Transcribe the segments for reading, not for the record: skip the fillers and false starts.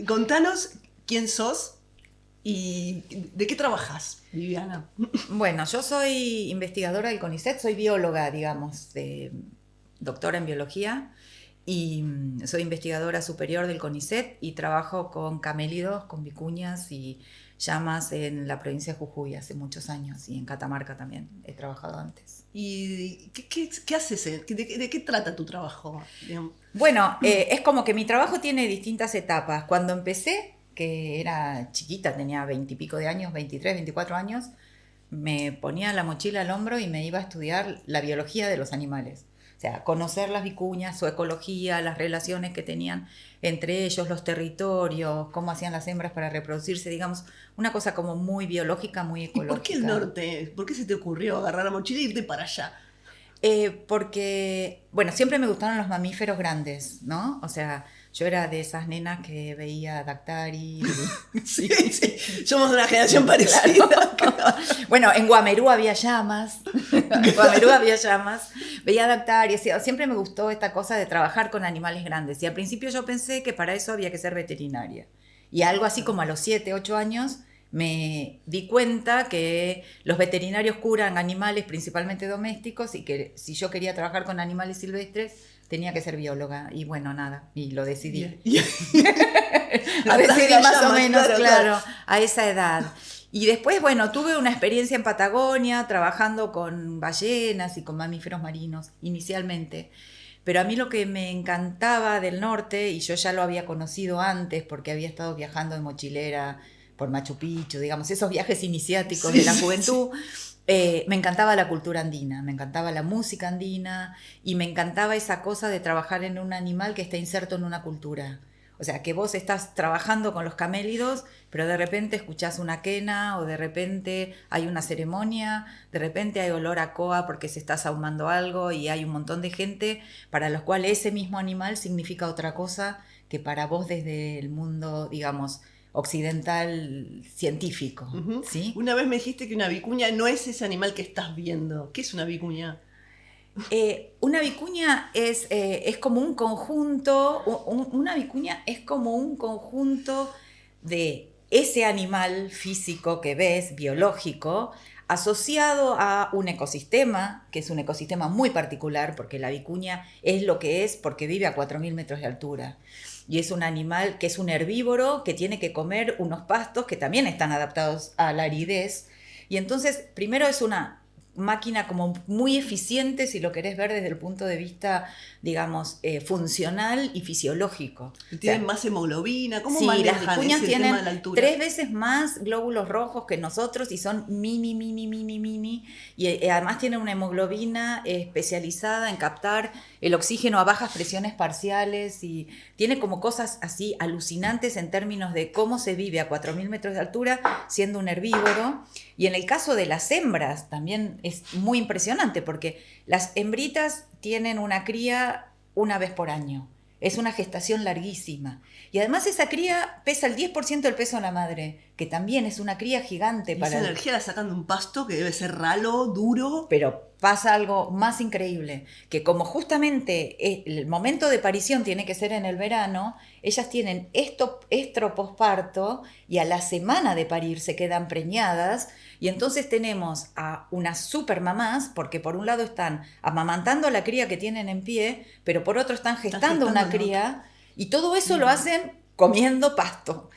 contanos quién sos y de qué trabajas, Viviana. Bueno, yo soy investigadora del CONICET, soy bióloga, digamos, doctora en biología, y soy investigadora superior del CONICET y trabajo con camélidos, con vicuñas y llamas en la provincia de Jujuy hace muchos años, y en Catamarca también he trabajado antes. ¿Y qué haces? ¿De qué trata tu trabajo? Bueno, es como que mi trabajo tiene distintas etapas. Cuando empecé, que era chiquita, tenía 20 y pico de años, 23, 24 años, me ponía la mochila al hombro y me iba a estudiar la biología de los animales. O sea, conocer las vicuñas, su ecología, las relaciones que tenían entre ellos, los territorios, cómo hacían las hembras para reproducirse, digamos, una cosa como muy biológica, muy ecológica. ¿Y por qué el norte? ¿Por qué se te ocurrió agarrar la mochila e irte para allá? Porque, bueno, siempre me gustaron los mamíferos grandes, ¿no? O sea, yo era de esas nenas que veía Dactari. Sí. Somos de una generación parecida. Claro. Bueno, en Guamerú había llamas. En Guamerú había llamas. Veía Dactari. Siempre me gustó esta cosa de trabajar con animales grandes. Y al principio yo pensé que para eso había que ser veterinaria. Y algo así como a los 7, 8 años me di cuenta que los veterinarios curan animales principalmente domésticos y que si yo quería trabajar con animales silvestres tenía que ser bióloga. Y bueno, nada, y lo decidí. Lo decidí más o menos, claro, a esa edad. Y después, bueno, tuve una experiencia en Patagonia trabajando con ballenas y con mamíferos marinos inicialmente. Pero a mí lo que me encantaba del norte, y yo ya lo había conocido antes porque había estado viajando de mochilera por Machu Picchu, digamos, esos viajes iniciáticos de la juventud, me encantaba la cultura andina, me encantaba la música andina y me encantaba esa cosa de trabajar en un animal que está inserto en una cultura. O sea, que vos estás trabajando con los camélidos, pero de repente escuchás una quena o de repente hay una ceremonia, de repente hay olor a coa porque se está sahumando algo y hay un montón de gente para los cuales ese mismo animal significa otra cosa que para vos desde el mundo, digamos, occidental científico, ¿sí? Una vez me dijiste que una vicuña no es ese animal que estás viendo. ¿Qué es una vicuña? Una vicuña es como un conjunto, una vicuña es como un conjunto de ese animal físico que ves, biológico, asociado a un ecosistema, que es un ecosistema muy particular, porque la vicuña es lo que es porque vive a 4.000 metros de altura. Y es un animal que es un herbívoro que tiene que comer unos pastos que también están adaptados a la aridez. Y entonces, primero es una máquina como muy eficiente, si lo querés ver desde el punto de vista, digamos, funcional y fisiológico. ¿Tienen más hemoglobina? ¿Cómo sí, manejan las vicuñas ese tienen tema de la altura? 3 veces más glóbulos rojos que nosotros y son mini. Y además tienen una hemoglobina especializada en captar el oxígeno a bajas presiones parciales y tiene como cosas así alucinantes en términos de cómo se vive a 4.000 metros de altura siendo un herbívoro. Y en el caso de las hembras también es muy impresionante porque las hembritas tienen una cría una vez por año. Es una gestación larguísima. Y además esa cría pesa el 10% del peso de la madre, que también es una cría gigante. Y esa energía la sacan de un pasto que debe ser ralo, duro. Pero pasa algo más increíble, que como justamente el momento de parición tiene que ser en el verano, ellas tienen estro posparto y a la semana de parir se quedan preñadas y entonces tenemos a unas super mamás, porque por un lado están amamantando a la cría que tienen en pie, pero por otro están gestando una cría y todo eso lo hacen comiendo pasto.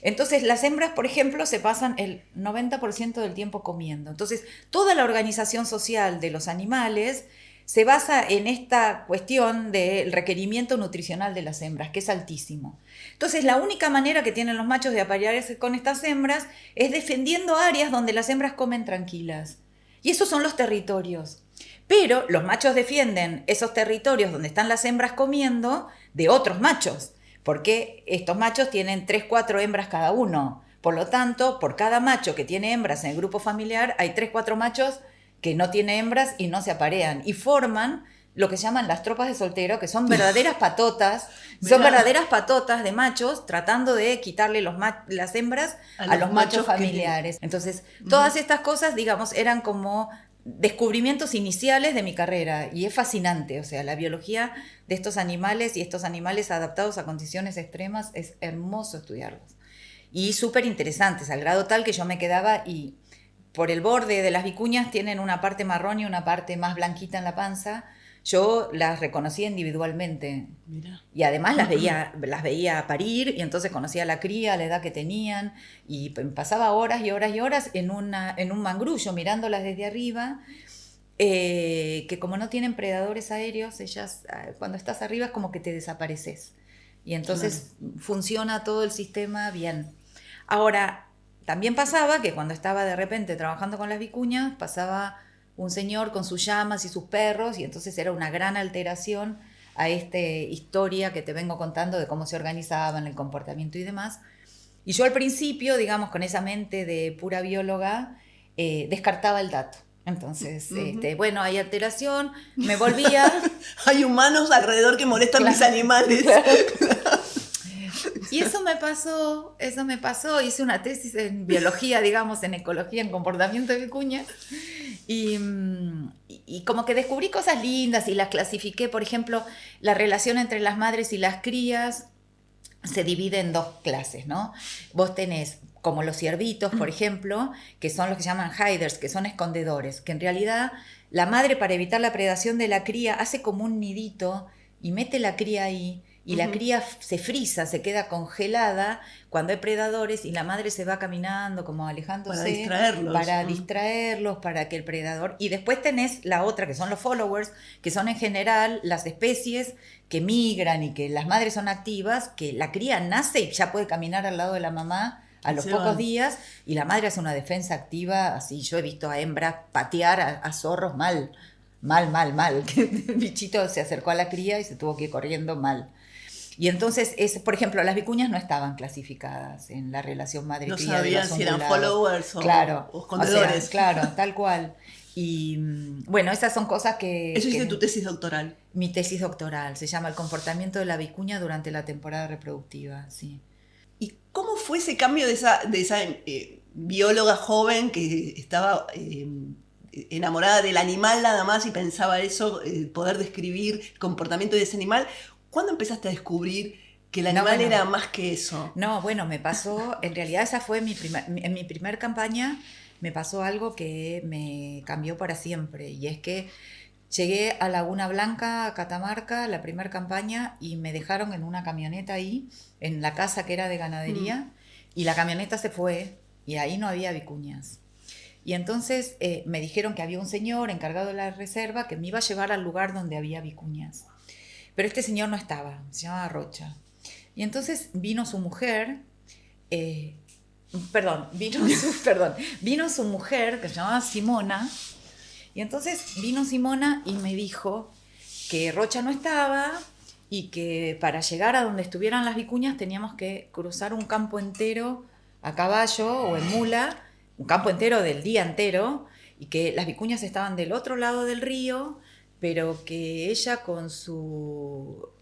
Entonces las hembras, por ejemplo, se pasan el 90% del tiempo comiendo. Entonces toda la organización social de los animales se basa en esta cuestión del requerimiento nutricional de las hembras, que es altísimo. Entonces la única manera que tienen los machos de aparearse con estas hembras es defendiendo áreas donde las hembras comen tranquilas. Y esos son los territorios. Pero los machos defienden esos territorios donde están las hembras comiendo de otros machos. Porque estos machos tienen 3, 4 hembras cada uno. Por lo tanto, por cada macho que tiene hembras en el grupo familiar, hay 3, 4 machos que no tienen hembras y no se aparean. Y forman lo que se llaman las tropas de soltero, que son verdaderas patotas. Son verdaderas patotas de machos tratando de quitarle las hembras a los machos familiares. Entonces, todas estas cosas, digamos, eran como descubrimientos iniciales de mi carrera y es fascinante, o sea, la biología de estos animales y estos animales adaptados a condiciones extremas es hermoso estudiarlos y súper interesantes, al grado tal que yo me quedaba y por el borde de las vicuñas tienen una parte marrón y una parte más blanquita en la panza. Yo las reconocía individualmente. Mirá. Y además las veía parir y entonces conocía la cría, la edad que tenían y pasaba horas y horas y horas en un mangrullo mirándolas desde arriba, que como no tienen predadores aéreos, ellas cuando estás arriba es como que te desapareces y entonces funciona todo el sistema bien. Ahora, también pasaba que cuando estaba de repente trabajando con las vicuñas, pasaba un señor con sus llamas y sus perros y entonces era una gran alteración a esta historia que te vengo contando de cómo se organizaban, el comportamiento y demás. Y yo al principio, digamos, con esa mente de pura bióloga, descartaba el dato. Entonces, bueno, hay alteración, me volvía... Hay humanos alrededor que molestan mis animales. Y eso me pasó, hice una tesis en biología, digamos, en ecología, en comportamiento de vicuñas, y como que descubrí cosas lindas y las clasifiqué. Por ejemplo, la relación entre las madres y las crías se divide en dos clases, ¿no? Vos tenés como los ciervitos, por ejemplo, que son los que se llaman hiders, que son escondedores, que en realidad la madre, para evitar la predación de la cría, hace como un nidito y mete la cría ahí, y la cría se frisa, se queda congelada cuando hay predadores y la madre se va caminando como alejándose para distraerlos, para que el predador... Y después tenés la otra, que son los followers, que son en general las especies que migran y que las madres son activas, que la cría nace y ya puede caminar al lado de la mamá a los pocos días, y la madre hace una defensa activa, así. Yo he visto a hembras patear a zorros mal, que el bichito se acercó a la cría y se tuvo que ir corriendo mal. Y entonces, por ejemplo, las vicuñas no estaban clasificadas en la relación madre-cría. No sabían si eran followers o escondedores. O sea, claro, tal cual. Y bueno, esas son cosas que... Eso hiciste tu tesis doctoral. Mi tesis doctoral, se llama El comportamiento de la vicuña durante la temporada reproductiva, sí. ¿Y cómo fue ese cambio de esa bióloga joven que estaba enamorada del animal nada más y pensaba eso, poder describir el comportamiento de ese animal? ¿Cuándo empezaste a descubrir que el animal era más que eso? No, bueno, me pasó, en realidad esa fue en mi primer campaña, me pasó algo que me cambió para siempre, y es que llegué a Laguna Blanca, a Catamarca, la primera campaña, y me dejaron en una camioneta ahí, en la casa que era de ganadería, y la camioneta se fue, y ahí no había vicuñas. Y entonces me dijeron que había un señor encargado de la reserva que me iba a llevar al lugar donde había vicuñas. Pero este señor no estaba, se llamaba Rocha. Y entonces vino su mujer, vino su mujer, que se llamaba Simona, y entonces vino Simona y me dijo que Rocha no estaba y que para llegar a donde estuvieran las vicuñas teníamos que cruzar un campo entero a caballo o en mula, un campo entero del día entero, y que las vicuñas estaban del otro lado del río, pero que ella no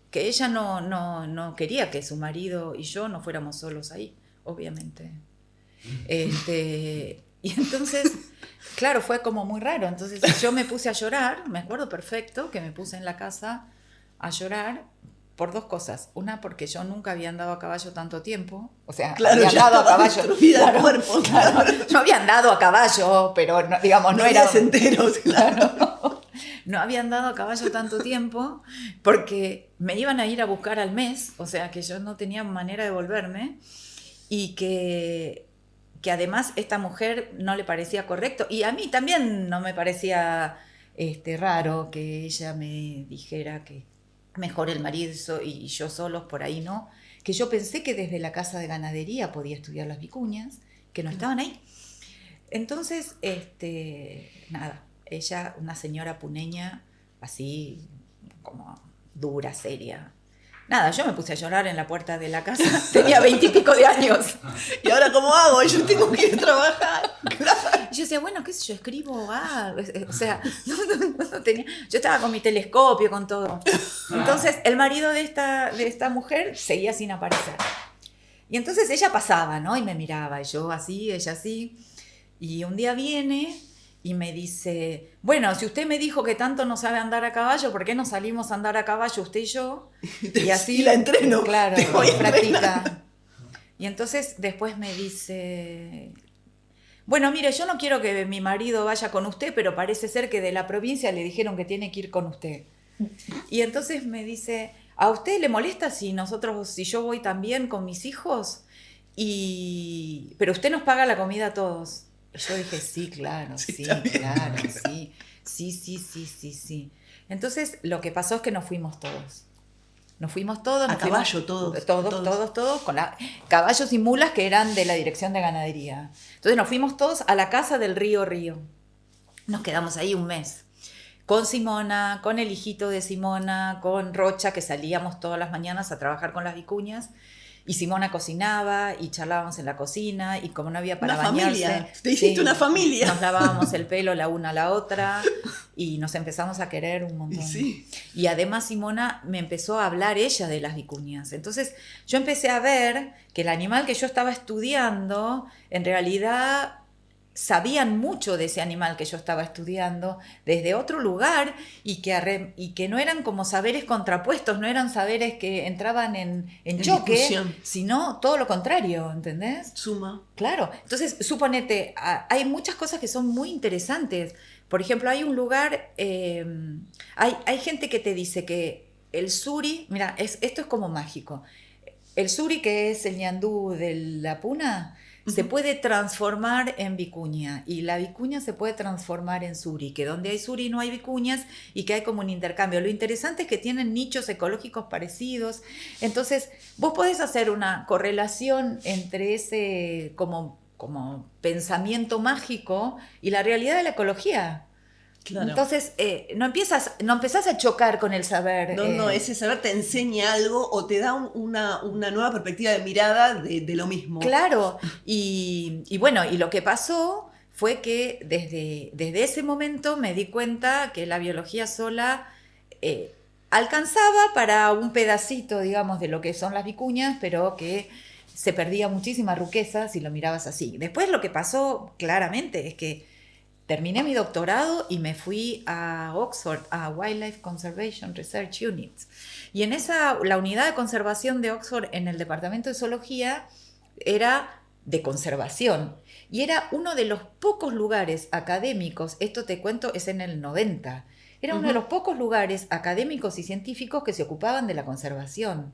quería que su marido y yo no fuéramos solos ahí, obviamente. Y entonces, claro, fue como muy raro. Entonces yo me puse a llorar, me acuerdo perfecto que me puse en la casa a llorar por dos cosas. Una, porque yo nunca había andado a caballo tanto tiempo. O sea, claro, había andado a caballo. Claro, cuerpo, claro. Yo había andado a caballo, pero no, digamos, no era... enteros, claro. No había andado a caballo tanto tiempo porque me iban a ir a buscar al mes, o sea que yo no tenía manera de volverme, y que además esta mujer no le parecía correcto, y a mí también no me parecía raro que ella me dijera que mejor el marido y yo solos por ahí, ¿no? Que yo pensé que desde la casa de ganadería podía estudiar las vicuñas, que no estaban ahí. Entonces, nada, ella, una señora puneña, así como dura, seria. Nada, yo me puse a llorar en la puerta de la casa, tenía 20 y pico de años. ¿Y ahora cómo hago? Yo tengo que ir a trabajar. Claro. Y yo decía, bueno, qué sé yo, escribo, o sea, no tenía, yo estaba con mi telescopio, con todo. Entonces, el marido de esta mujer seguía sin aparecer. Y entonces ella pasaba, ¿no? Y me miraba, y yo así, ella así. Y un día viene y me dice, bueno, si usted me dijo que tanto no sabe andar a caballo, ¿por qué no salimos a andar a caballo usted y yo? Y así y la entreno. claro, Te voy a practica. entrenar. Y entonces después me dice, bueno, mire, yo no quiero que mi marido vaya con usted, pero parece ser que de la provincia le dijeron que tiene que ir con usted. Y entonces me dice, ¿a usted le molesta si yo voy también con mis hijos? Pero usted nos paga la comida a todos. Y yo dije, sí, claro, sí, claro, sí. Sí. Entonces lo que pasó es que nos fuimos todos. A caballo, todos. Todos, con caballos y mulas que eran de la Dirección de Ganadería. Entonces nos fuimos todos a la casa del río Río. Nos quedamos ahí un mes. Con Simona, con el hijito de Simona, con Rocha, que salíamos todas las mañanas a trabajar con las vicuñas. Y Simona cocinaba y charlábamos en la cocina y como no había para una bañarse... Familia. Te hiciste una familia. Nos lavábamos el pelo la una a la otra y nos empezamos a querer un montón. Sí. Y además Simona me empezó a hablar ella de las vicuñas. Entonces yo empecé a ver que el animal que yo estaba estudiando en realidad sabían mucho de ese animal que yo estaba estudiando desde otro lugar y que no eran como saberes contrapuestos, no eran saberes que entraban en choque, discusión. sino todo lo contrario, ¿entendés? Suma. Claro, entonces suponete, hay muchas cosas que son muy interesantes. Por ejemplo, hay un lugar, hay gente que te dice que el suri, mira, esto es como mágico. El suri, que es el ñandú de la puna, se puede transformar en vicuña y la vicuña se puede transformar en suri, que donde hay suri no hay vicuñas y que hay como un intercambio. Lo interesante es que tienen nichos ecológicos parecidos, entonces vos podés hacer una correlación entre ese como pensamiento mágico y la realidad de la ecología. Claro. Entonces no empezás a chocar con el saber. No, ese saber te enseña algo o te da una nueva perspectiva de mirada de lo mismo. Claro, y bueno, y lo que pasó fue que desde ese momento me di cuenta que la biología sola alcanzaba para un pedacito, digamos, de lo que son las vicuñas, pero que se perdía muchísima riqueza si lo mirabas así. Después lo que pasó claramente es que terminé mi doctorado y me fui a Oxford, a Wildlife Conservation Research Unit. Y en la unidad de conservación de Oxford, en el departamento de zoología, era de conservación. Y era uno de los pocos lugares académicos, esto te cuento, es en el 90, era uno de los pocos lugares académicos y científicos que se ocupaban de la conservación.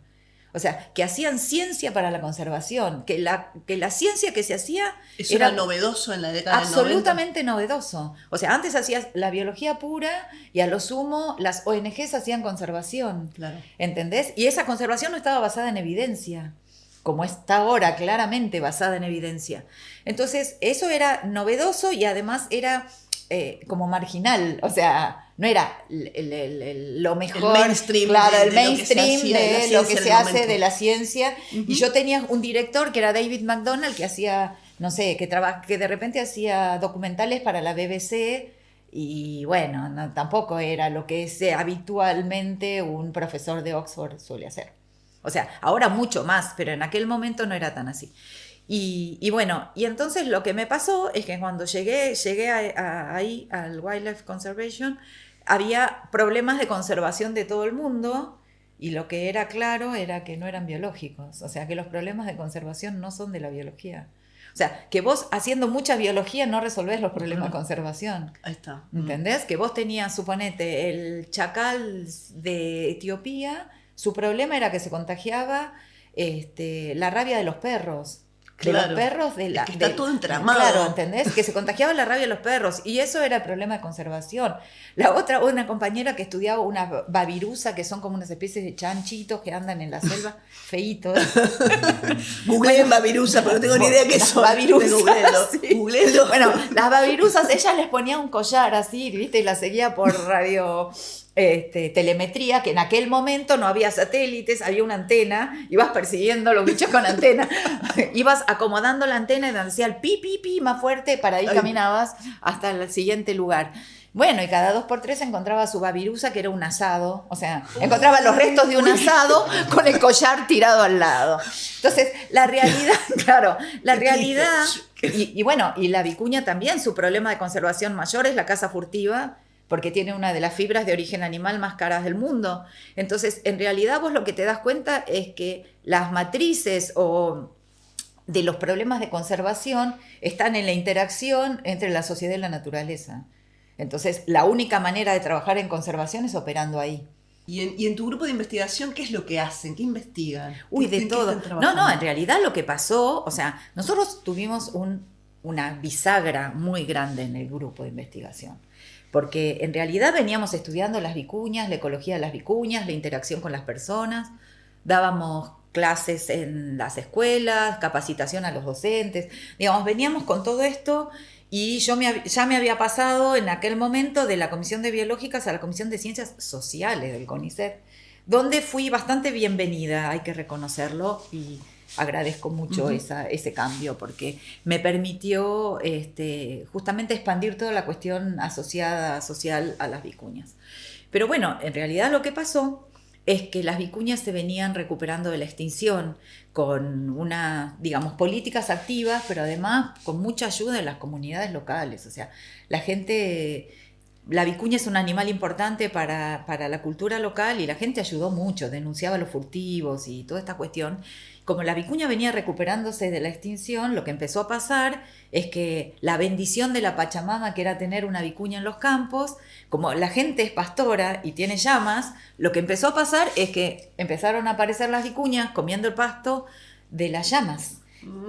O sea, que hacían ciencia para la conservación, que la ciencia que se hacía Eso era novedoso en la década del 90. Absolutamente novedoso. O sea, antes hacías la biología pura y a lo sumo las ONGs hacían conservación. Claro. ¿Entendés? Y esa conservación no estaba basada en evidencia, como está ahora, claramente basada en evidencia. Entonces, eso era novedoso y además era como marginal, o sea, no era lo mejor, el mainstream, claro, el de mainstream de lo que se hace de la ciencia. Y yo tenía un director que era David McDonald, que hacía, no sé, que de repente hacía documentales para la BBC y bueno, tampoco era lo que habitualmente un profesor de Oxford suele hacer. O sea, ahora mucho más, pero en aquel momento no era tan así. Y bueno, y entonces lo que me pasó es que cuando llegué ahí al Wildlife Conservation, había problemas de conservación de todo el mundo y lo que era claro era que no eran biológicos, o sea que los problemas de conservación no son de la biología. O sea, que vos haciendo mucha biología no resolvés los problemas de conservación. Ahí está. ¿Entendés? Que vos tenías, suponete, el chacal de Etiopía, su problema era que se contagiaba la rabia de los perros. De Claro, los perros es que está todo entramado. Claro, ¿entendés? Que se contagiaba la rabia de los perros y eso era el problema de conservación. La otra, una compañera que estudiaba una babirusa, que son como unas especies de chanchitos que andan en la selva, feitos. Googleen babirusa, pero no tengo ni idea qué son. Babirusas, sí. Googleelo. Bueno, las babirusas, ella les ponía un collar así, ¿viste? Y la seguía por radio... telemetría, que en aquel momento no había satélites, había una antena, ibas persiguiendo los bichos con antena, ibas acomodando la antena y te hacía el pi, pi, pi más fuerte, para ahí caminabas hasta el siguiente lugar. Bueno, y cada 2x3 encontraba su babirusa, que era un asado, o sea, encontraba los restos de un asado con el collar tirado al lado. Entonces, la realidad, claro, la realidad Y bueno, y la vicuña también, su problema de conservación mayor es la caza furtiva, porque tiene una de las fibras de origen animal más caras del mundo. Entonces, en realidad vos lo que te das cuenta es que las matrices o de los problemas de conservación están en la interacción entre la sociedad y la naturaleza. Entonces, la única manera de trabajar en conservación es operando ahí. ¿Y en tu grupo de investigación qué es lo que hacen? ¿Qué investigan? Uy, de ¿En qué todo. están trabajando? No, en realidad lo que pasó, o sea, nosotros tuvimos una bisagra muy grande en el grupo de investigación, porque en realidad veníamos estudiando las vicuñas, la ecología de las vicuñas, la interacción con las personas, dábamos clases en las escuelas, capacitación a los docentes, digamos, veníamos con todo esto. Y ya me había pasado en aquel momento de la Comisión de Biológicas a la Comisión de Ciencias Sociales del CONICET, donde fui bastante bienvenida, hay que reconocerlo, y agradezco mucho ese cambio, porque me permitió justamente expandir toda la cuestión asociada social a las vicuñas. Pero bueno, en realidad lo que pasó es que las vicuñas se venían recuperando de la extinción con digamos, políticas activas, pero además con mucha ayuda de las comunidades locales. O sea, la vicuña es un animal importante para la cultura local y la gente ayudó mucho, denunciaba los furtivos y toda esta cuestión. Como la vicuña venía recuperándose de la extinción, lo que empezó a pasar es que la bendición de la Pachamama, que era tener una vicuña en los campos, como la gente es pastora y tiene llamas, lo que empezó a pasar es que empezaron a aparecer las vicuñas comiendo el pasto de las llamas.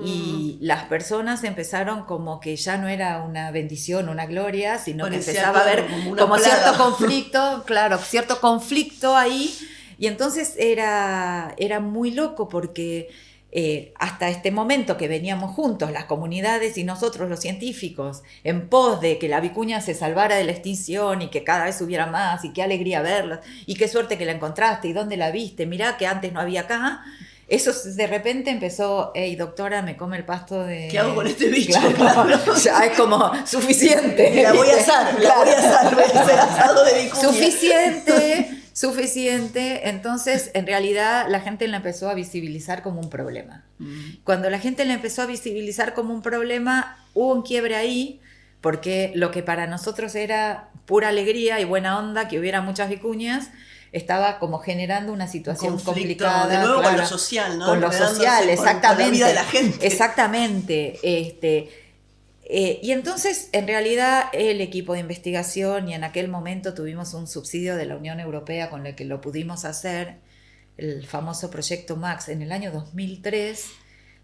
Y las personas empezaron como que ya no era una bendición, una gloria, sino que empezaba a haber como cierto conflicto, claro, cierto conflicto ahí. Y entonces era muy loco porque hasta este momento que veníamos juntos, las comunidades y nosotros los científicos, en pos de que la vicuña se salvara de la extinción y que cada vez hubiera más, y qué alegría verla, y qué suerte que la encontraste, y dónde la viste, mirá que antes no había acá. Eso de repente empezó, hey doctora, me come el pasto de... ¿Qué hago con este bicho? Claro, ya es como suficiente. La voy a asar, voy a hacer asado de vicuña. Suficiente. Entonces, en realidad, la gente la empezó a visibilizar como un problema. Cuando la gente la empezó a visibilizar como un problema, hubo un quiebre ahí, porque lo que para nosotros era pura alegría y buena onda, que hubiera muchas vicuñas, estaba como generando una situación complicada. De nuevo, claro, con lo social, ¿no? Con lo social, exactamente. Con la vida de la gente. Exactamente. Y entonces, en realidad, el equipo de investigación, y en aquel momento tuvimos un subsidio de la Unión Europea con el que lo pudimos hacer, el famoso proyecto Max, en el año 2003,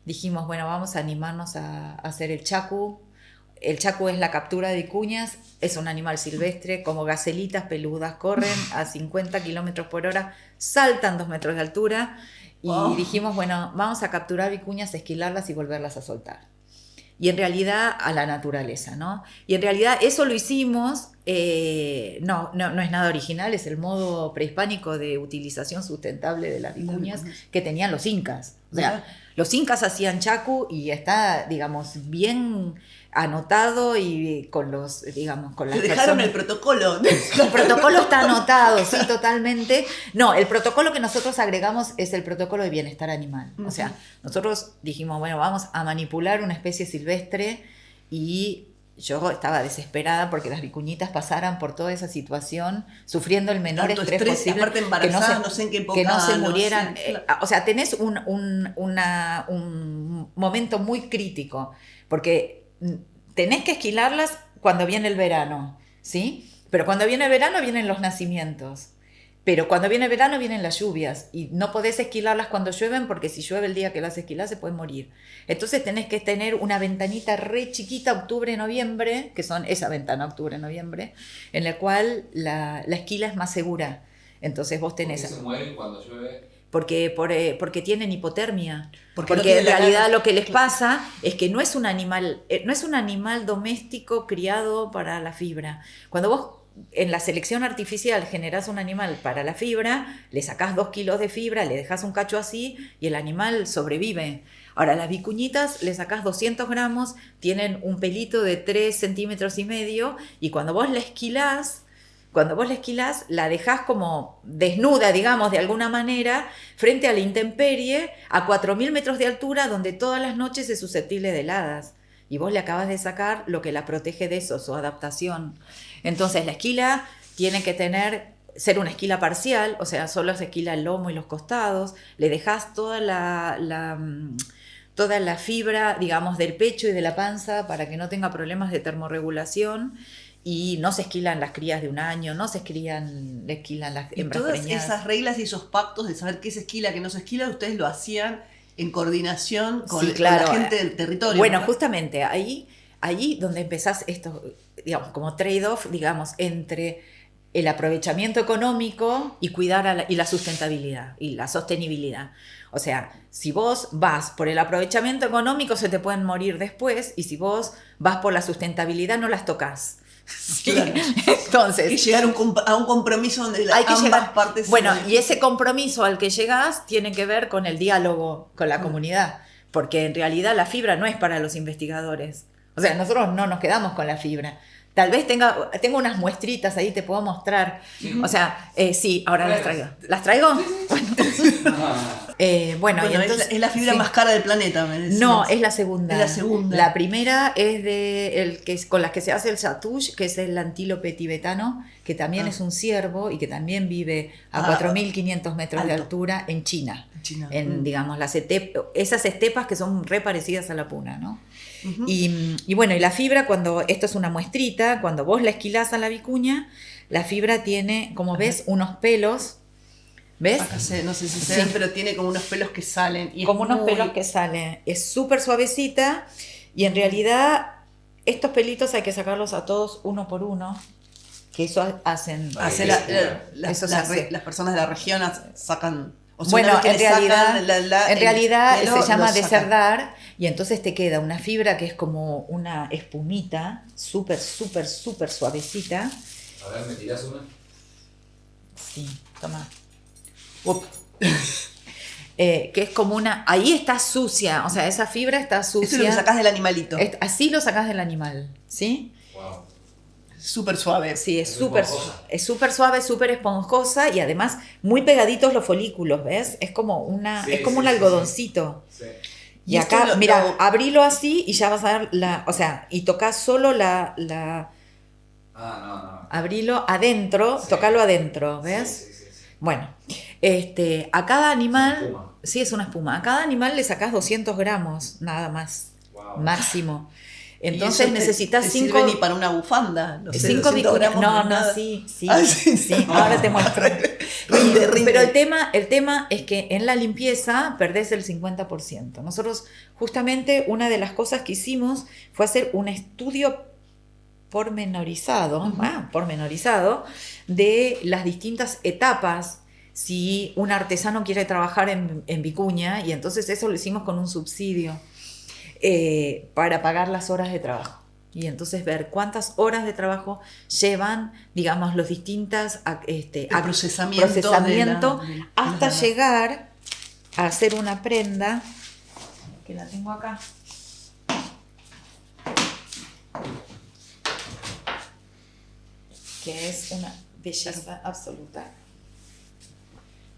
dijimos, bueno, vamos a animarnos a hacer el chacu. El chacu es la captura de vicuñas, es un animal silvestre, como gacelitas peludas, corren a 50 kilómetros por hora, saltan 2 metros de altura, y dijimos, bueno, vamos a capturar vicuñas, esquilarlas y volverlas a soltar. Y en realidad a la naturaleza, ¿no? Y en realidad eso lo hicimos, no es nada original, es el modo prehispánico de utilización sustentable de las vicuñas que tenían los incas. O sea, los incas hacían chacu y está, digamos, bien anotado y con los, digamos, con las personas. Dejaron el protocolo. El protocolo está anotado, sí, totalmente. No, el protocolo que nosotros agregamos es el protocolo de bienestar animal. O sea, nosotros dijimos, bueno, vamos a manipular una especie silvestre, y yo estaba desesperada porque las vicuñitas pasaran por toda esa situación, sufriendo el menor estrés posible. Aparte embarazadas, no sé en qué época. Que no se murieran. No sé, claro. O sea, tenés un momento muy crítico, porque tenés que esquilarlas cuando viene el verano, ¿sí? Pero cuando viene el verano vienen los nacimientos. Pero cuando viene el verano vienen las lluvias, y no podés esquilarlas cuando llueven, porque si llueve el día que las esquilás se pueden morir. Entonces tenés que tener una ventanita re chiquita, octubre-noviembre, que son esa ventana octubre-noviembre, en la cual la esquila es más segura. Entonces vos tenés... ¿Por qué se mueren cuando llueve? Porque tienen hipotermia. Porque en realidad lo que les pasa es que no es un animal doméstico criado para la fibra. Cuando vos en la selección artificial generás un animal para la fibra, le sacás 2 kilos de fibra, le dejás un cacho así y el animal sobrevive. Ahora, las vicuñitas le sacás 200 gramos, tienen un pelito de 3,5 centímetros, y cuando vos la esquilás, la dejás como desnuda, digamos, de alguna manera, frente a la intemperie, a 4.000 metros de altura, donde todas las noches es susceptible de heladas. y vos le acabas de sacar lo que la protege de eso, su adaptación. Entonces la esquila tiene que ser una esquila parcial, o sea, solo se esquila el lomo y los costados, le dejás toda toda la fibra, digamos, del pecho y de la panza para que no tenga problemas de termorregulación, y no se esquilan las crías de un año, no se esquilan las Y hembras todas preñadas. esas reglas y esos pactos de saber qué se esquila, qué no se esquila, ustedes lo hacían en coordinación con, Sí, claro. con la gente del territorio. Bueno, ¿verdad? justamente ahí donde empezás esto, digamos, como trade-off, digamos, entre el aprovechamiento económico y cuidar y la sustentabilidad y la sostenibilidad. O sea, si vos vas por el aprovechamiento económico, se te pueden morir después, y si vos vas por la sustentabilidad, no las tocas. Sí. Claro. Entonces, Y llegar a un compromiso donde hay que ambas llegar. partes... Bueno, y ese compromiso al que llegás tiene que ver con el diálogo con la comunidad, porque en realidad la fibra no es para los investigadores. O sea, nosotros no nos quedamos con la fibra. Tal vez tengo unas muestritas ahí, te puedo mostrar. O sea, sí, ahora las traigo. ¿Las traigo? Bueno, y entonces, es la fibra sí. más cara del planeta, me decías. No, es la segunda. Es la segunda. La primera es con las que se hace el satouche, que es el antílope tibetano, que también es un ciervo y que también vive a 4.500 metros de alto. altura en China. China. Digamos, esas estepas que son re parecidas a la puna, ¿no? Y bueno, y la fibra, esto es una muestrita, cuando vos la esquilás a la vicuña, la fibra tiene, como ves, unos pelos. ¿Ves? Acá no sé si se ven, pero tiene como unos pelos que salen. Y Como unos pelos que salen. Es súper suavecita, y en realidad estos pelitos hay que sacarlos a todos uno por uno, que eso hacen. Las personas de la región sacan... O sea, Bueno, una vez que en le sacan realidad el pelo, se llama lo sacan. deserdar, y entonces te queda una fibra que es como una espumita, súper, súper, súper suavecita. A ver, ¿me tirás una? Sí, toma. Que es como ahí está sucia, o sea, esa fibra está sucia. Eso es lo que sacás del animalito. Así lo sacás del animal, ¿sí? Wow. Súper suave. Sí, es Es súper esponjosa. suave, súper esponjosa, y además muy pegaditos los folículos, ¿ves? Es como un algodoncito. Sí. Y Y esto acá, mira, lo- abrilo así y ya vas a ver o sea, y tocas solo No. abrilo adentro, Sí. tocalo adentro, ¿ves? Sí. Bueno, a cada animal, Es una espuma. sí, es una espuma, a cada animal le sacás 200 gramos, nada más, Wow. máximo. Y Entonces eso necesitas te 5 sirve ni para una bufanda. No sé, 5 200 gramos No, de nada. sí, Ah, sí. sí, ahora te muestro. Rinde, rinde. Pero el tema es que en la limpieza perdés el 50%. Nosotros, justamente, una de las cosas que hicimos fue hacer un estudio pormenorizado de las distintas etapas si un artesano quiere trabajar en vicuña, y entonces eso lo hicimos con un subsidio para pagar las horas de trabajo. Y entonces ver cuántas horas de trabajo llevan, digamos, los distintas procesamiento de hasta la- llegar a hacer una prenda, que la tengo acá. Que es una belleza absoluta.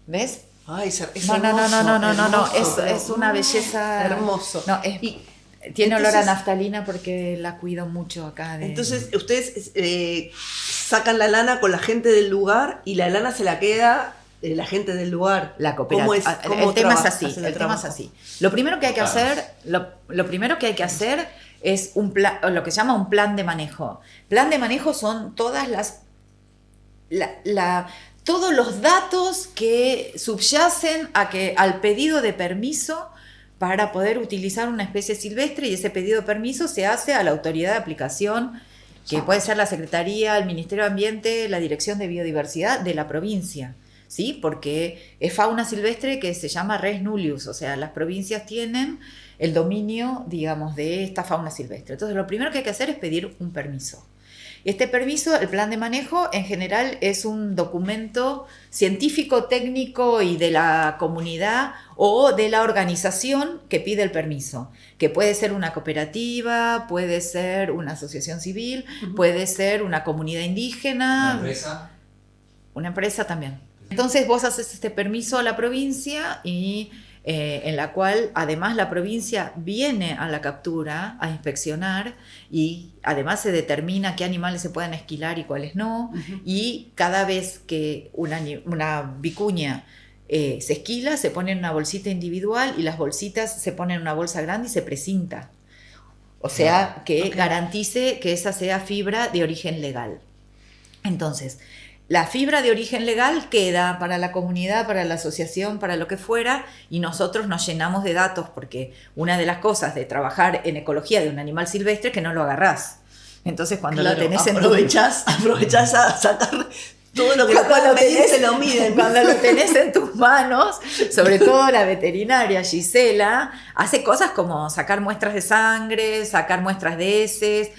¿Ves? Ay, es No, hermoso, es una belleza. Hermoso. No, Y tiene olor a entonces- naftalina porque la cuido mucho acá. entonces, ustedes sacan la lana con la gente del lugar y la lana se la queda la gente del lugar. la ¿Cómo es? cooperativa. ¿Cómo El tema es trabajas así. el El tema es trabajo? así. Lo primero que hay que hacer, lo primero que hay que hacer es un plan, lo que se llama un plan de manejo. Plan de manejo son todas todos los datos que subyacen al pedido de permiso para poder utilizar una especie silvestre, y ese pedido de permiso se hace a la autoridad de aplicación, que puede ser la Secretaría, el Ministerio de Ambiente, la Dirección de Biodiversidad de la provincia, ¿sí? Porque es fauna silvestre que se llama res nullius, o sea, las provincias tienen el dominio, digamos, de esta fauna silvestre. Entonces, lo primero que hay que hacer es pedir un permiso. Este permiso, el plan de manejo, en general es un documento científico, técnico y de la comunidad o de la organización que pide el permiso, que puede ser una cooperativa, puede ser una asociación civil, puede ser una comunidad indígena, ¿Una empresa? una empresa también. Entonces vos haces este permiso a la provincia y en la cual además la provincia viene a la captura a inspeccionar y además se determina qué animales se pueden esquilar y cuáles no. Y cada vez que una vicuña se esquila, se pone en una bolsita individual y las bolsitas se ponen en una bolsa grande y se precinta. O sea, que garantice que esa sea fibra de origen legal. Entonces, la fibra de origen legal queda para la comunidad, para la asociación, para lo que fuera, y nosotros nos llenamos de datos, porque una de las cosas de trabajar en ecología de un animal silvestre es que no lo agarrás. Entonces, cuando lo tenés aprovechás a sacar todo lo que lo puedan medir, se lo miden. Cuando lo tenés en tus manos, sobre todo la veterinaria Gisela, hace cosas como sacar muestras de sangre, sacar muestras de heces,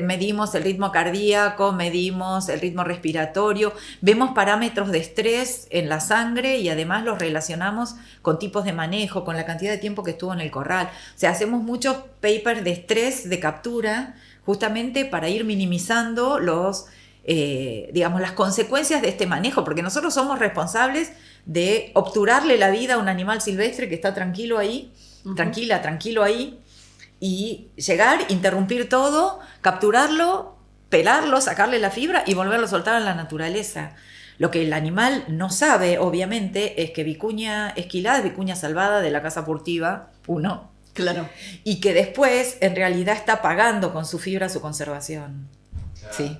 medimos el ritmo cardíaco, medimos el ritmo respiratorio, vemos parámetros de estrés en la sangre y además los relacionamos con tipos de manejo, con la cantidad de tiempo que estuvo en el corral. O sea, hacemos muchos papers de estrés, de captura, justamente para ir minimizando las consecuencias de este manejo, porque nosotros somos responsables de obturarle la vida a un animal silvestre que está tranquilo ahí, tranquilo ahí, y llegar, interrumpir todo, capturarlo, pelarlo, sacarle la fibra y volverlo a soltar en la naturaleza. Lo que el animal no sabe, obviamente, es que vicuña esquilada es vicuña salvada de la casa furtiva, uno. Claro. Y que después, en realidad, está pagando con su fibra su conservación. Claro. Sí.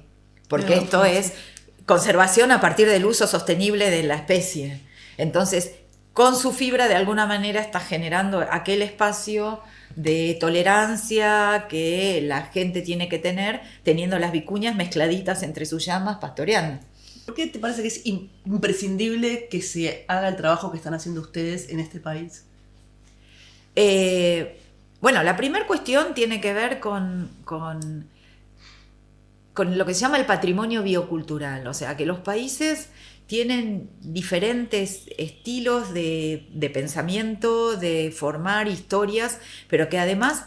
Porque esto es conservación a partir del uso sostenible de la especie. Entonces, con su fibra, de alguna manera, está generando aquel espacio de tolerancia que la gente tiene que tener, teniendo las vicuñas mezcladitas entre sus llamas, pastoreando. ¿Por qué te parece que es imprescindible que se haga el trabajo que están haciendo ustedes en este país? Bueno, la primera cuestión tiene que ver con lo que se llama el patrimonio biocultural, o sea, que los países tienen diferentes estilos de pensamiento, de formar historias, pero que además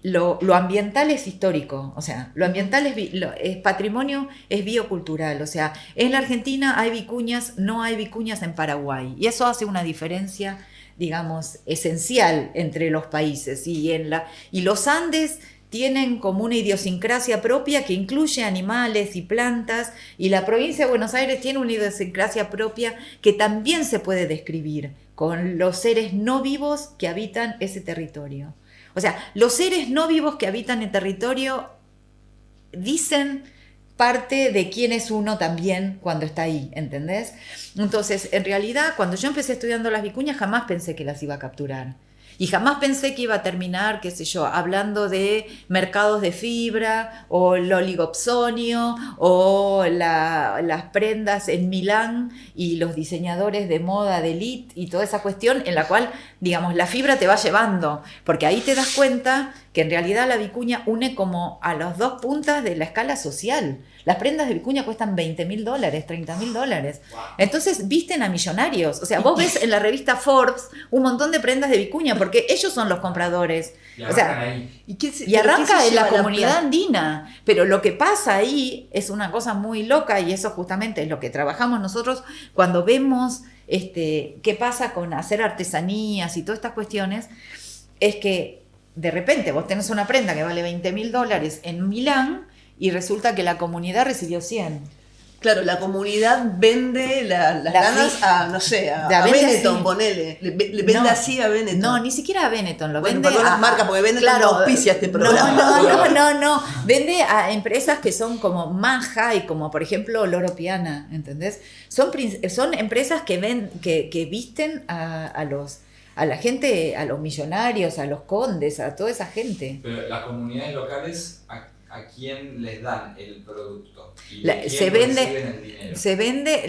lo ambiental es histórico, o sea, lo ambiental es patrimonio, es biocultural, o sea, en la Argentina hay vicuñas, no hay vicuñas en Paraguay, y eso hace una diferencia, digamos, esencial entre los países, y los Andes tienen como una idiosincrasia propia que incluye animales y plantas, y la provincia de Buenos Aires tiene una idiosincrasia propia que también se puede describir con los seres no vivos que habitan ese territorio. O sea, los seres no vivos que habitan el territorio dicen parte de quién es uno también cuando está ahí, ¿entendés? Entonces, en realidad, cuando yo empecé estudiando las vicuñas, jamás pensé que las iba a capturar. Y jamás pensé que iba a terminar, qué sé yo, hablando de mercados de fibra, o el oligopsonio, o las prendas en Milán, y los diseñadores de moda de elite, y toda esa cuestión en la cual, digamos, la fibra te va llevando. Porque ahí te das cuenta que en realidad la vicuña une como a las dos puntas de la escala social. Las prendas de vicuña cuestan $20.000, $30.000. Entonces visten a millonarios. O sea, vos ves en la revista Forbes un montón de prendas de vicuña porque ellos son los compradores. O sea, y arranca en la comunidad andina. Pero lo que pasa ahí es una cosa muy loca, y eso justamente es lo que trabajamos nosotros cuando vemos qué pasa con hacer artesanías y todas estas cuestiones. Es que de repente vos tenés una prenda que vale $20.000 en Milán, y resulta que la comunidad recibió 100. Claro, la comunidad vende las lanas a, no sé, a Benetton, así. Ponele. Le vende así a Benetton. No, ni siquiera a Benetton, lo vende a las marcas, porque Benetton no auspicia este programa. No. Vende a empresas que son como Maja y como, por ejemplo, Loro Piana, ¿entendés? Son empresas que visten a la gente, a los millonarios, a los condes, a toda esa gente. Pero las comunidades locales, ¿a quién les dan el producto? Se vende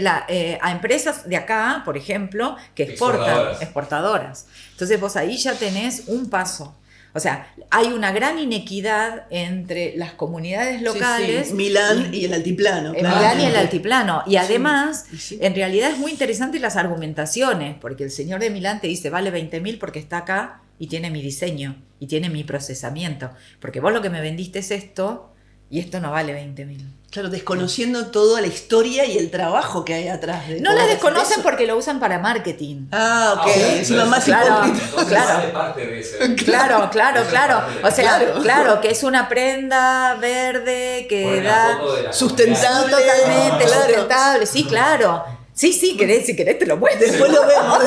a empresas de acá, por ejemplo, que exportadoras. Entonces vos ahí ya tenés un paso. O sea, hay una gran inequidad entre las comunidades locales. Sí. Milán y el altiplano. Claro. Milán y el altiplano. Y además, en realidad es muy interesante las argumentaciones, porque el señor de Milán te dice, vale 20.000 porque está acá y tiene mi diseño y tiene mi procesamiento. Porque vos lo que me vendiste es esto, y esto no vale 20.000. Claro, desconociendo toda la historia y el trabajo que hay atrás. No la desconocen porque lo usan para marketing. Ah, ok. Encima más claro, hipócrita. claro. Parte de ese. Claro. O sea, Claro. claro, que es una prenda verde que Ponen la da foto de la sustentable. totalmente Claro. sustentable. Sí, claro. Sí, si querés te lo muestro. Después lo vemos.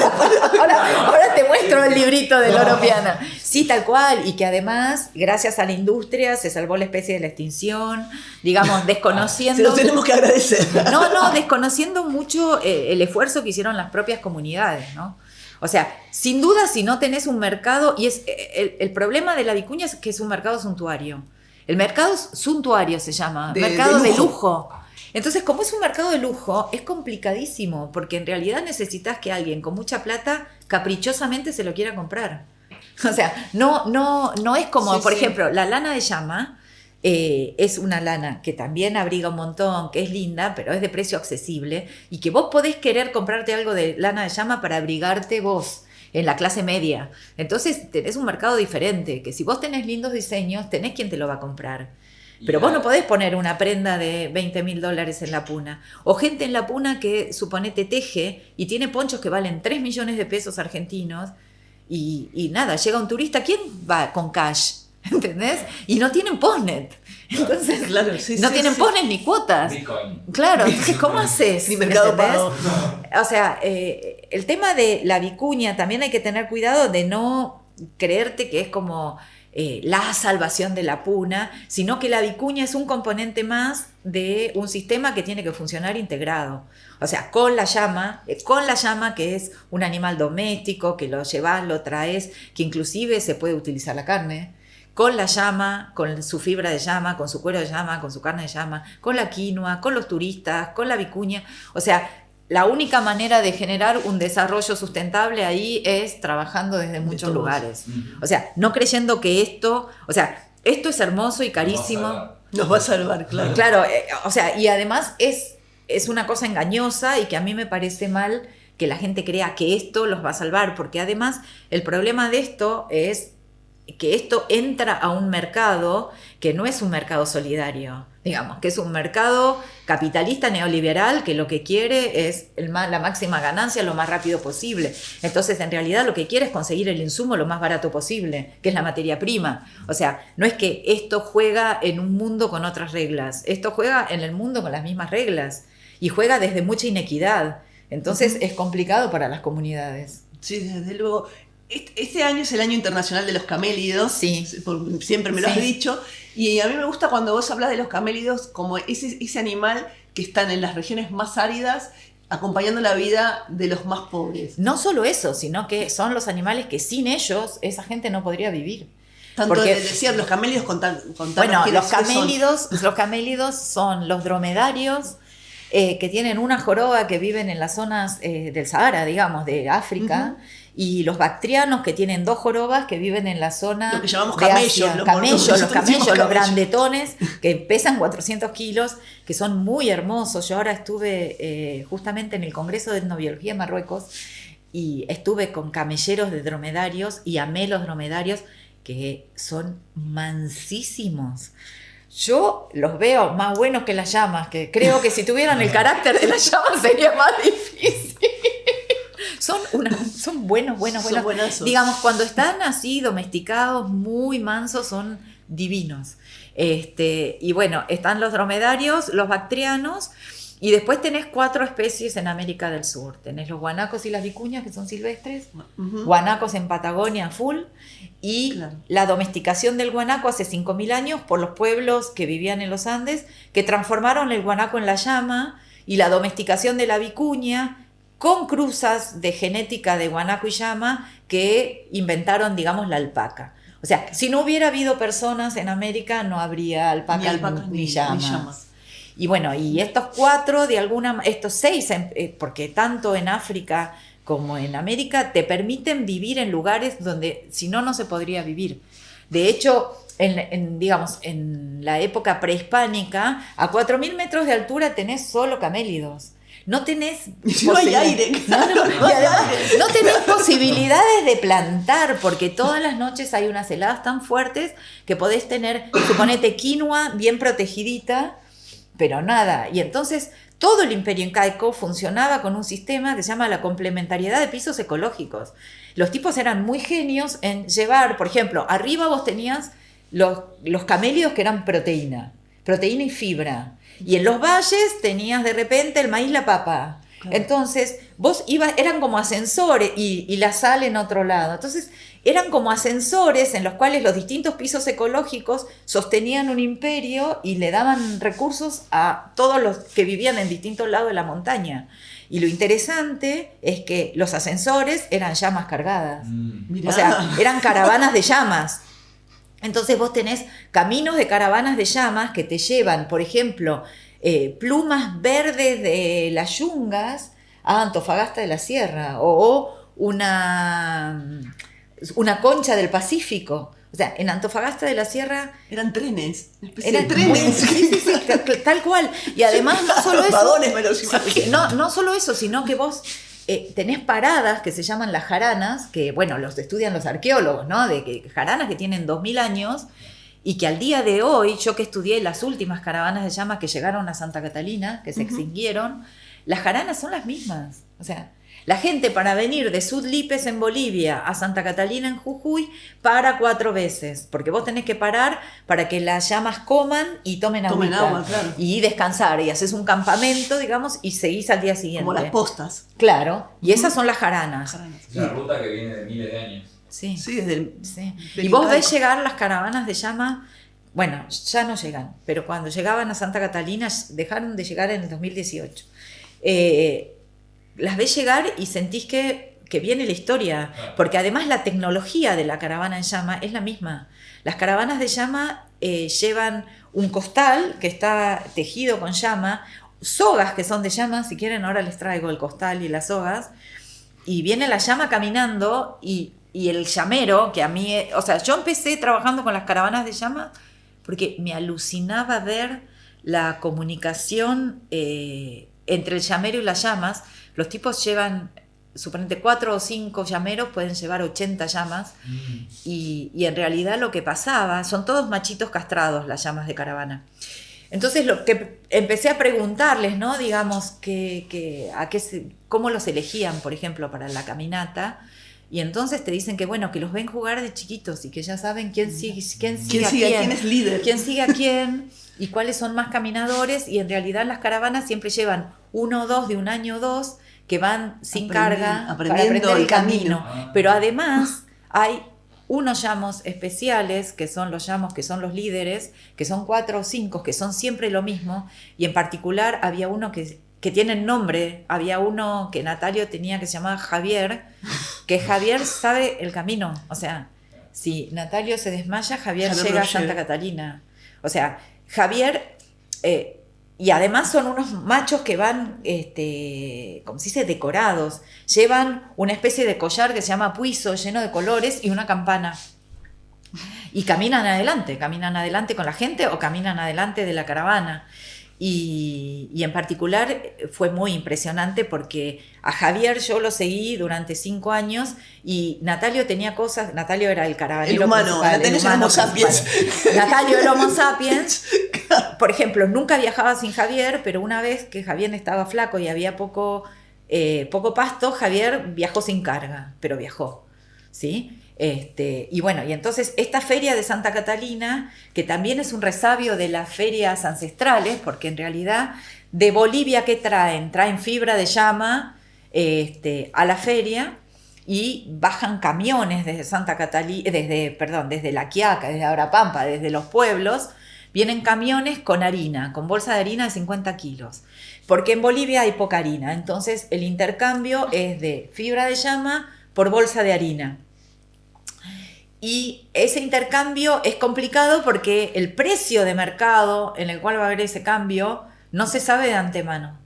Ahora te muestro el librito de Loro Piana. Sí, tal cual. Y que además, gracias a la industria, se salvó la especie de la extinción. Digamos, Se desconociendo. los tenemos que agradecer. No, desconociendo mucho el esfuerzo que hicieron las propias comunidades, ¿no? O sea, sin duda, si no tenés un mercado, y es el problema de la vicuña es que es un mercado suntuario. El mercado suntuario se llama, mercado de lujo. Entonces, como es un mercado de lujo, es complicadísimo, porque en realidad necesitas que alguien con mucha plata caprichosamente se lo quiera comprar. O sea, no es como, Sí, por sí. ejemplo, la lana de llama es una lana que también abriga un montón, que es linda, pero es de precio accesible, y que vos podés querer comprarte algo de lana de llama para abrigarte vos en la clase media. Entonces tenés un mercado diferente, que si vos tenés lindos diseños, tenés quien te lo va a comprar. Pero vos no podés poner una prenda de $20.000 en la puna. O gente en la puna que, suponete, teje y tiene ponchos que valen 3 millones de pesos argentinos y nada, llega un turista, ¿quién va con cash? ¿Entendés? Y no tienen postnet. Entonces, Claro, sí, no sí, tienen sí. postnet ni cuotas. Bitcoin. Claro, entonces, ¿cómo haces? Ni Mercado ¿Entendés? Pago. O sea, el tema de la vicuña también hay que tener cuidado de no creerte que es como la salvación de la puna, sino que la vicuña es un componente más de un sistema que tiene que funcionar integrado. O sea, con la llama que es un animal doméstico, que lo llevas, lo traes, que inclusive se puede utilizar la carne, con la llama, con su fibra de llama, con su cuero de llama, con su carne de llama, con la quinoa, con los turistas, con la vicuña. O sea, la única manera de generar un desarrollo sustentable ahí es trabajando desde muchos todos. lugares. O sea, no creyendo que esto es hermoso y carísimo. Nos va a salvar, claro. Claro, o sea, y además es una cosa engañosa y que a mí me parece mal que la gente crea que esto los va a salvar, porque además el problema de esto es que esto entra a un mercado que no es un mercado solidario, digamos, que es un mercado capitalista neoliberal que lo que quiere es la máxima ganancia lo más rápido posible. Entonces, en realidad, lo que quiere es conseguir el insumo lo más barato posible, que es la materia prima. O sea, no es que esto juega en un mundo con otras reglas, esto juega en el mundo con las mismas reglas y juega desde mucha inequidad. Entonces, es complicado para las comunidades. Sí, desde luego. Este año es el año internacional de los camélidos. Sí. Siempre me lo has Sí. dicho. Y a mí me gusta cuando vos hablas de los camélidos como ese animal que están en las regiones más áridas acompañando la vida de los más pobres. No solo eso, sino que son los animales que sin ellos esa gente no podría vivir. Tanto Porque- de decir, los camélidos contanos Bueno, quiénes los son. camélidos son los dromedarios que tienen una joroba que viven en las zonas del Sahara, digamos, de África, y los bactrianos que tienen 2 jorobas que viven en la zona Lo que llamamos de camellos, Asia. los Camellos, nosotros los decimos camellos, los camellos. grandetones que pesan 400 kilos, que son muy hermosos. Yo ahora estuve justamente en el Congreso de Etnobiología de Marruecos y estuve con camelleros de dromedarios y amé los dromedarios que son mansísimos. Yo los veo más buenos que las llamas, que creo que si tuvieran el carácter de las llamas sería más difícil. Son buenos. Son buenazos. Digamos, cuando están así domesticados, muy mansos, son divinos. Y bueno, están los dromedarios, los bactrianos, y después tenés 4 especies en América del Sur. Tenés los guanacos y las vicuñas, que son silvestres, Ujú. guanacos en Patagonia full, y Claro. la domesticación del guanaco hace 5.000 años por los pueblos que vivían en los Andes, que transformaron el guanaco en la llama, y la domesticación de la vicuña con cruzas de genética de guanaco y llama que inventaron, digamos, la alpaca. O sea, si no hubiera habido personas en América, no habría alpacas ni llamas. Y bueno, y estos 6, porque tanto en África como en América te permiten vivir en lugares donde si no, no se podría vivir. De hecho, digamos, en la época prehispánica, a 4.000 metros de altura tenés solo camélidos. no tenés... Y si no hay aire, claro, y además, no tenés posibilidades de plantar, porque todas las noches hay unas heladas tan fuertes que podés tener, suponete, quinoa bien protegidita, pero nada. Y entonces todo el imperio incaico funcionaba con un sistema que se llama la complementariedad de pisos ecológicos. Los tipos eran muy genios en llevar, por ejemplo, arriba vos tenías los camélidos que eran proteína y fibra. Y en los valles tenías de repente el maíz, la papa. Claro. Entonces, vos ibas, eran como ascensores, y la sal en otro lado. Entonces, eran como ascensores en los cuales los distintos pisos ecológicos sostenían un imperio y le daban recursos a todos los que vivían en distintos lados de la montaña. Y lo interesante es que los ascensores eran llamas cargadas. O sea, eran caravanas de llamas. Entonces vos tenés caminos de caravanas de llamas que te llevan, por ejemplo, plumas verdes de las yungas a Antofagasta de la Sierra, o una concha del Pacífico. O sea, en Antofagasta de la Sierra... Eran trenes. Eran trenes. Sí, tal cual. Y además no solo eso... Vagones, me los imagino. No solo eso, sino que vos... tenés paradas que se llaman las jaranas, que bueno, los estudian los arqueólogos, ¿no? De que jaranas que tienen 2000 años y que al día de hoy, yo que estudié las últimas caravanas de llamas que llegaron a Santa Catalina, que se extinguieron, las jaranas son las mismas. O sea, la gente para venir de Sudlipes en Bolivia a Santa Catalina en Jujuy para 4 veces, porque vos tenés que parar para que las llamas coman y tomen agua, claro. Y descansar, y haces un campamento, digamos, y seguís al día siguiente. Como las postas. Claro, y esas son las jaranas. Es una ruta que viene de miles de años. Sí, desde el... Sí. Y vos ves llegar las caravanas de llama, bueno, ya no llegan, pero cuando llegaban a Santa Catalina, dejaron de llegar en el 2018. Las ves llegar y sentís que viene la historia, porque además la tecnología de la caravana en llama es la misma. Las caravanas de llama llevan un costal que está tejido con llama, sogas que son de llama, si quieren ahora les traigo el costal y las sogas, y viene la llama caminando y el llamero, que a mí, o sea, yo empecé trabajando con las caravanas de llama porque me alucinaba ver la comunicación entre el llamero y las llamas. Los tipos llevan, suponete 4 o 5 llameros, pueden llevar 80 llamas, y en realidad lo que pasaba, son todos machitos castrados las llamas de caravana. Entonces lo que empecé a preguntarles, ¿no? Digamos, cómo los elegían, por ejemplo, para la caminata, y entonces te dicen que bueno, que los ven jugar de chiquitos y que ya saben quién sigue a quién, quién es líder, quién sigue a quién y cuáles son más caminadores, y en realidad las caravanas siempre llevan 1 o 2 de un año o 2 que van sin carga para aprender el camino. Pero además hay unos llamos especiales, que son los llamos que son los líderes, que son 4 o 5, que son siempre lo mismo, y en particular había uno que tienen nombre. Había uno que Natalio tenía que se llamaba Javier, que Javier sabe el camino. O sea, si Natalio se desmaya, Javier llega a Santa Catalina. O sea, Javier... y además son unos machos que van, como se dice, decorados. Llevan una especie de collar que se llama puizo, lleno de colores, y una campana. Y caminan adelante con la gente o caminan adelante de la caravana. Y en particular fue muy impresionante porque a Javier yo lo seguí durante 5 años y Natalio tenía cosas. Natalio era el caravanero, el humano, Natalio era Homo sapiens. Natalio era Homo sapiens. Por ejemplo, nunca viajaba sin Javier, pero una vez que Javier estaba flaco y había poco pasto, Javier viajó sin carga, pero viajó, ¿sí? Y bueno, y entonces esta feria de Santa Catalina, que también es un resabio de las ferias ancestrales, porque en realidad de Bolivia, ¿qué traen? Traen fibra de llama a la feria, y bajan camiones desde Santa Catalina, desde La Quiaca, desde Abrapampa, desde los pueblos, vienen camiones con harina, con bolsa de harina de 50 kilos, porque en Bolivia hay poca harina, entonces el intercambio es de fibra de llama por bolsa de harina. Y ese intercambio es complicado porque el precio de mercado en el cual va a haber ese cambio no se sabe de antemano.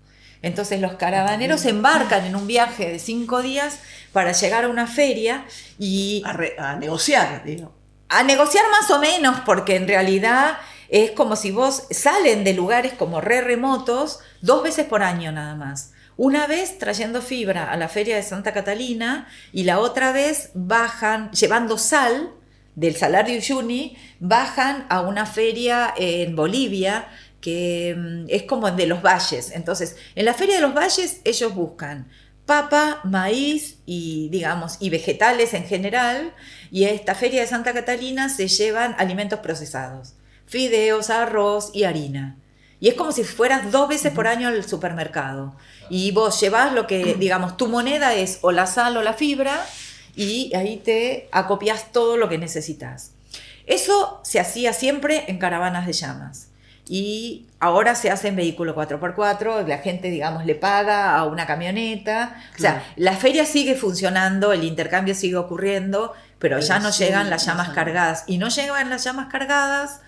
Entonces los caravaneros se embarcan en un viaje de 5 días para llegar a una feria y... A negociar, digo. A negociar más o menos, porque en realidad es como si vos salen de lugares como remotos 2 veces por año nada más. Una vez trayendo fibra a la feria de Santa Catalina y la otra vez bajan, llevando sal del Salar de Uyuni, bajan a una feria en Bolivia que es como de los valles. Entonces, en la feria de los valles ellos buscan papa, maíz y, digamos, y vegetales en general, y a esta feria de Santa Catalina se llevan alimentos procesados, fideos, arroz y harina. Y es como si fueras 2 veces por año al supermercado. Y vos llevas lo que, digamos, tu moneda es o la sal o la fibra, y ahí te acopias todo lo que necesitas. Eso se hacía siempre en caravanas de llamas. Y ahora se hace en vehículo 4x4, la gente, digamos, le paga a una camioneta. Claro. O sea, la feria sigue funcionando, el intercambio sigue ocurriendo, pero ya no llegan las llamas cargadas. Y no llegan las llamas cargadas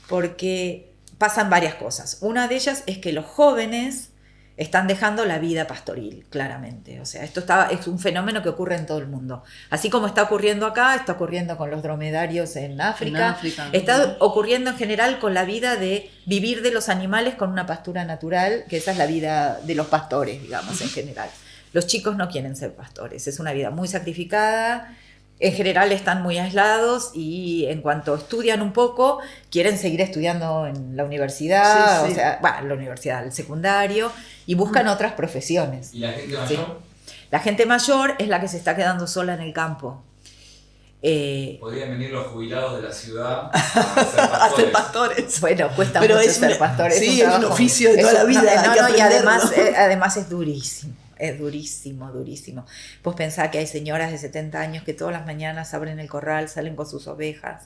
porque pasan varias cosas. Una de ellas es que los jóvenes están dejando la vida pastoril, claramente. O sea, es un fenómeno que ocurre en todo el mundo. Así como está ocurriendo acá, está ocurriendo con los dromedarios en África. Está ocurriendo en general con la vida de vivir de los animales con una pastura natural, que esa es la vida de los pastores, digamos, en general. Los chicos no quieren ser pastores, es una vida muy sacrificada. En general están muy aislados y en cuanto estudian un poco, quieren seguir estudiando en la universidad, o sea, bueno, la universidad, el secundario, y buscan otras profesiones. ¿Y la gente mayor? Sí. La gente mayor es la que se está quedando sola en el campo. Podrían venir los jubilados de la ciudad a ser pastores. A ser pastores. Bueno, cuesta mucho ser pastores. Sí, es un oficio de toda la vida. Y además es durísimo. Es durísimo, durísimo. Vos pensás que hay señoras de 70 años que todas las mañanas abren el corral, salen con sus ovejas,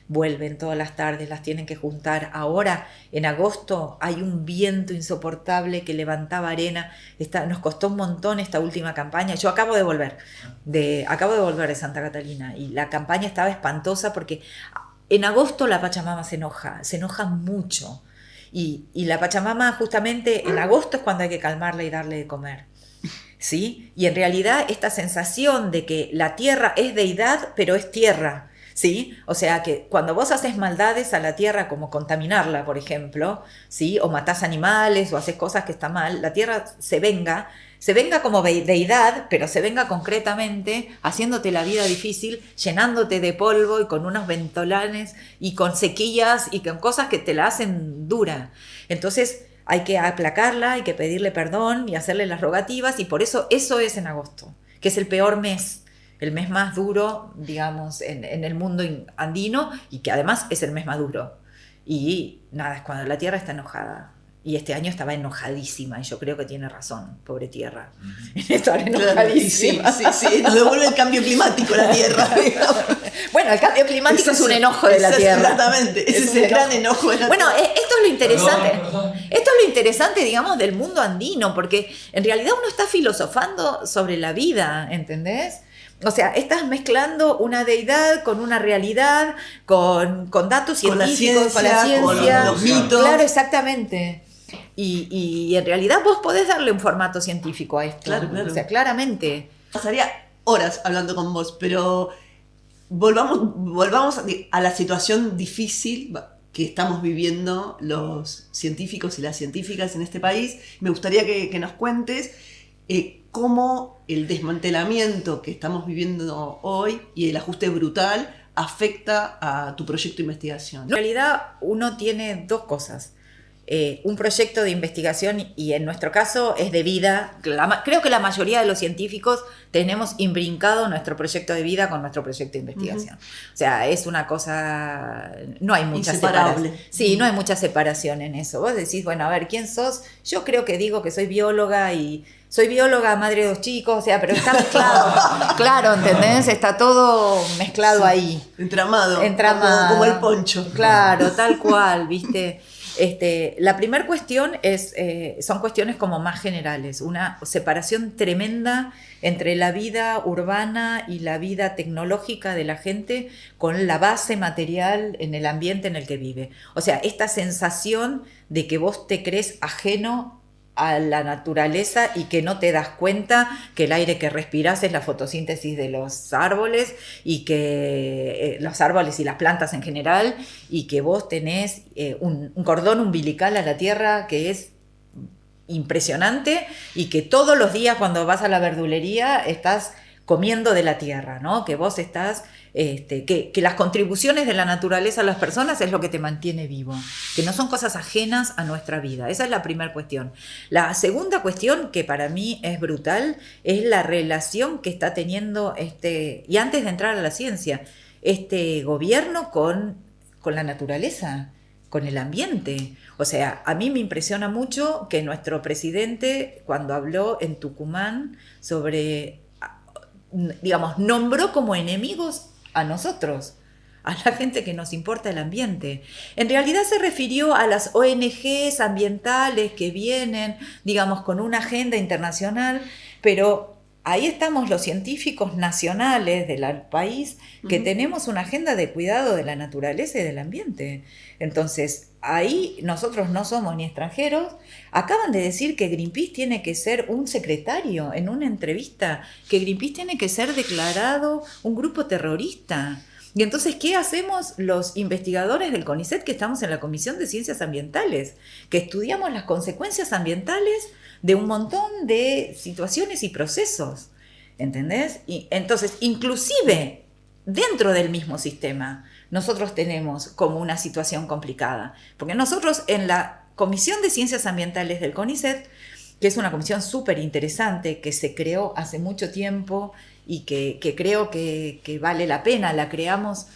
vuelven todas las tardes, las tienen que juntar. Ahora, en agosto, hay un viento insoportable que levantaba arena. Nos costó un montón esta última campaña. Yo acabo de volver de Santa Catalina y la campaña estaba espantosa porque en agosto la Pachamama se enoja mucho. Y la Pachamama justamente en agosto es cuando hay que calmarla y darle de comer. ¿Sí? Y en realidad esta sensación de que la tierra es deidad, pero es tierra, ¿sí? O sea que cuando vos haces maldades a la tierra, como contaminarla, por ejemplo, ¿sí? O matás animales o haces cosas que están mal, la tierra se venga como deidad, pero se venga concretamente haciéndote la vida difícil, llenándote de polvo y con unos ventolanes y con sequías y con cosas que te la hacen dura. Entonces hay que aplacarla, hay que pedirle perdón y hacerle las rogativas, y por eso es en agosto, que es el peor mes, el mes más duro, digamos, en el mundo andino, y que además es el mes más duro. Y nada, es cuando la tierra está enojada. Y este año estaba enojadísima, y yo creo que tiene razón, pobre tierra. Estar enojadísima. Sí, nos devuelve el cambio climático la tierra. Bueno, el cambio climático es un enojo de la tierra. Exactamente, ese es el gran enojo de la tierra. Bueno, esto es lo interesante. Esto es lo interesante, digamos, del mundo andino, porque en realidad uno está filosofando sobre la vida, ¿entendés? O sea, estás mezclando una deidad con una realidad, con datos científicos, con la ciencia, con los mitos. Claro, exactamente. Y en realidad vos podés darle un formato científico a esto. Claro. O sea, claramente. Pasaría horas hablando con vos, pero volvamos a la situación difícil que estamos viviendo los científicos y las científicas en este país. Me gustaría que nos cuentes cómo el desmantelamiento que estamos viviendo hoy y el ajuste brutal afecta a tu proyecto de investigación. En realidad uno tiene 2 cosas. Un proyecto de investigación, y en nuestro caso es de vida. Creo que la mayoría de los científicos tenemos imbrincado nuestro proyecto de vida con nuestro proyecto de investigación. O sea, es una cosa, no hay mucha separación. Sí, no hay mucha separación en eso. Vos decís, bueno, a ver, ¿quién sos? Yo creo que digo que soy bióloga, y soy bióloga, madre de 2 chicos, o sea, pero está mezclado. Claro, ¿entendés? Está todo mezclado ahí. Entramado. Como el poncho. Claro, tal cual, ¿viste? La primera cuestión son cuestiones como más generales, una separación tremenda entre la vida urbana y la vida tecnológica de la gente con la base material en el ambiente en el que vive. O sea, esta sensación de que vos te crees ajeno a la naturaleza y que no te das cuenta que el aire que respirás es la fotosíntesis de los árboles, y que los árboles y las plantas en general, y que vos tenés un cordón umbilical a la tierra que es impresionante y que todos los días cuando vas a la verdulería estás comiendo de la tierra, ¿no? Que vos estás, que las contribuciones de la naturaleza a las personas es lo que te mantiene vivo, que no son cosas ajenas a nuestra vida. Esa es la primera cuestión. La segunda cuestión, que para mí es brutal, es la relación que está teniendo, y antes de entrar a la ciencia, este gobierno con la naturaleza, con el ambiente. O sea, a mí me impresiona mucho que nuestro presidente, cuando habló en Tucumán sobre, digamos, nombró como enemigos a nosotros, a la gente que nos importa el ambiente. En realidad se refirió a las ONGs ambientales que vienen, digamos, con una agenda internacional, pero ahí estamos los científicos nacionales del país que tenemos una agenda de cuidado de la naturaleza y del ambiente. Entonces, ahí nosotros no somos ni extranjeros. Acaban de decir que Greenpeace tiene que ser un secretario en una entrevista, que Greenpeace tiene que ser declarado un grupo terrorista. Y entonces, ¿qué hacemos los investigadores del CONICET que estamos en la Comisión de Ciencias Ambientales? Que estudiamos las consecuencias ambientales de un montón de situaciones y procesos, ¿entendés? Y entonces, inclusive dentro del mismo sistema, nosotros tenemos como una situación complicada, porque nosotros en la Comisión de Ciencias Ambientales del CONICET, que es una comisión súper interesante, que se creó hace mucho tiempo y que creo que vale la pena, la creamos.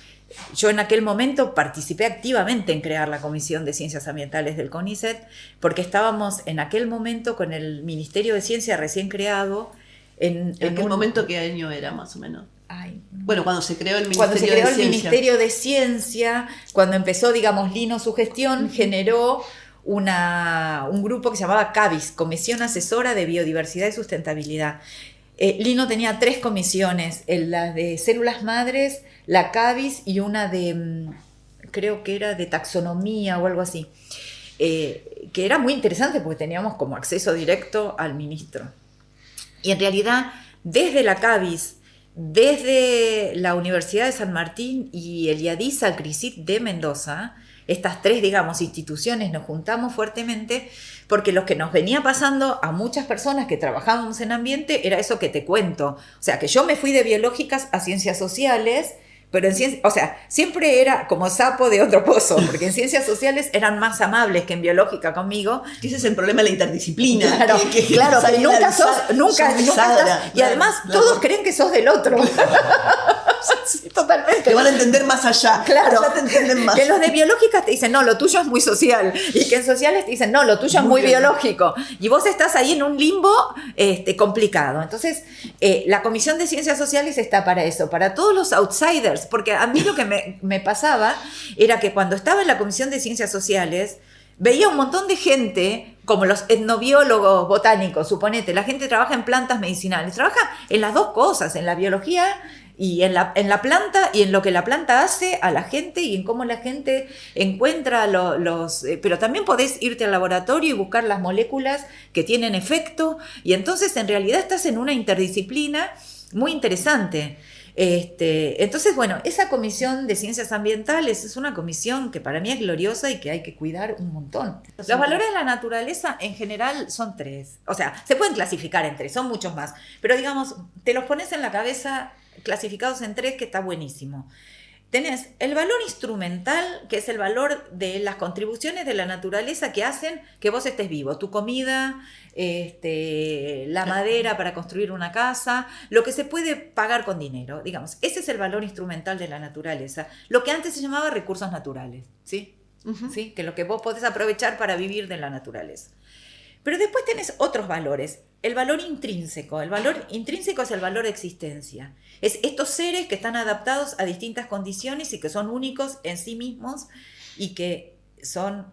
Yo en aquel momento participé activamente en crear la Comisión de Ciencias Ambientales del CONICET, porque estábamos en aquel momento con el Ministerio de Ciencia recién creado. ¿En aquel momento qué año era, más o menos? Ay, bueno, cuando se creó el Ministerio de Ciencia, cuando empezó, digamos, Lino su gestión, generó un grupo que se llamaba CABIS, Comisión Asesora de Biodiversidad y Sustentabilidad. Lino tenía 3 comisiones, la de células madres, la CABIS y una de, creo que era de taxonomía o algo así, que era muy interesante porque teníamos como acceso directo al ministro. Y en realidad, desde la CABIS, desde la Universidad de San Martín y el IADIS Alcrisit de Mendoza, estas 3, digamos, instituciones nos juntamos fuertemente porque lo que nos venía pasando a muchas personas que trabajábamos en ambiente era eso que te cuento. O sea, que yo me fui de biológicas a ciencias sociales, pero en ciencias, o sea, siempre era como sapo de otro pozo, porque en ciencias sociales eran más amables que en biológica conmigo. Ese es el problema de la interdisciplina. Claro, que nunca estás, y además todos creen que sos del otro. Sí, totalmente. Te van a entender más allá. Claro. Allá te entienden más. Que los de biológicas te dicen, no, lo tuyo es muy social. Y que en sociales te dicen, no, lo tuyo es muy biológico. Y vos estás ahí en un limbo complicado. Entonces, la Comisión de Ciencias Sociales está para eso, para todos los outsiders. Porque a mí lo que me pasaba era que cuando estaba en la Comisión de Ciencias Sociales, veía un montón de gente, como los etnobiólogos botánicos, suponete, la gente trabaja en plantas medicinales, trabaja en las dos cosas, en la biología y en la planta y en lo que la planta hace a la gente y en cómo la gente encuentra pero también podés irte al laboratorio y buscar las moléculas que tienen efecto y entonces en realidad estás en una interdisciplina muy interesante. Entonces, bueno, esa Comisión de Ciencias Ambientales es una comisión que para mí es gloriosa y que hay que cuidar un montón. Los valores de la naturaleza en general son 3, o sea, se pueden clasificar en 3, son muchos más, pero digamos, te los pones en la cabeza clasificados en 3, que está buenísimo. Tenés el valor instrumental, que es el valor de las contribuciones de la naturaleza que hacen que vos estés vivo. Tu comida, la madera para construir una casa, lo que se puede pagar con dinero, digamos. Ese es el valor instrumental de la naturaleza. Lo que antes se llamaba recursos naturales, ¿sí? Uh-huh. ¿Sí? Que lo que vos podés aprovechar para vivir de la naturaleza. Pero después tenés otros valores. El valor intrínseco. El valor intrínseco es el valor de existencia. Es estos seres que están adaptados a distintas condiciones y que son únicos en sí mismos y que son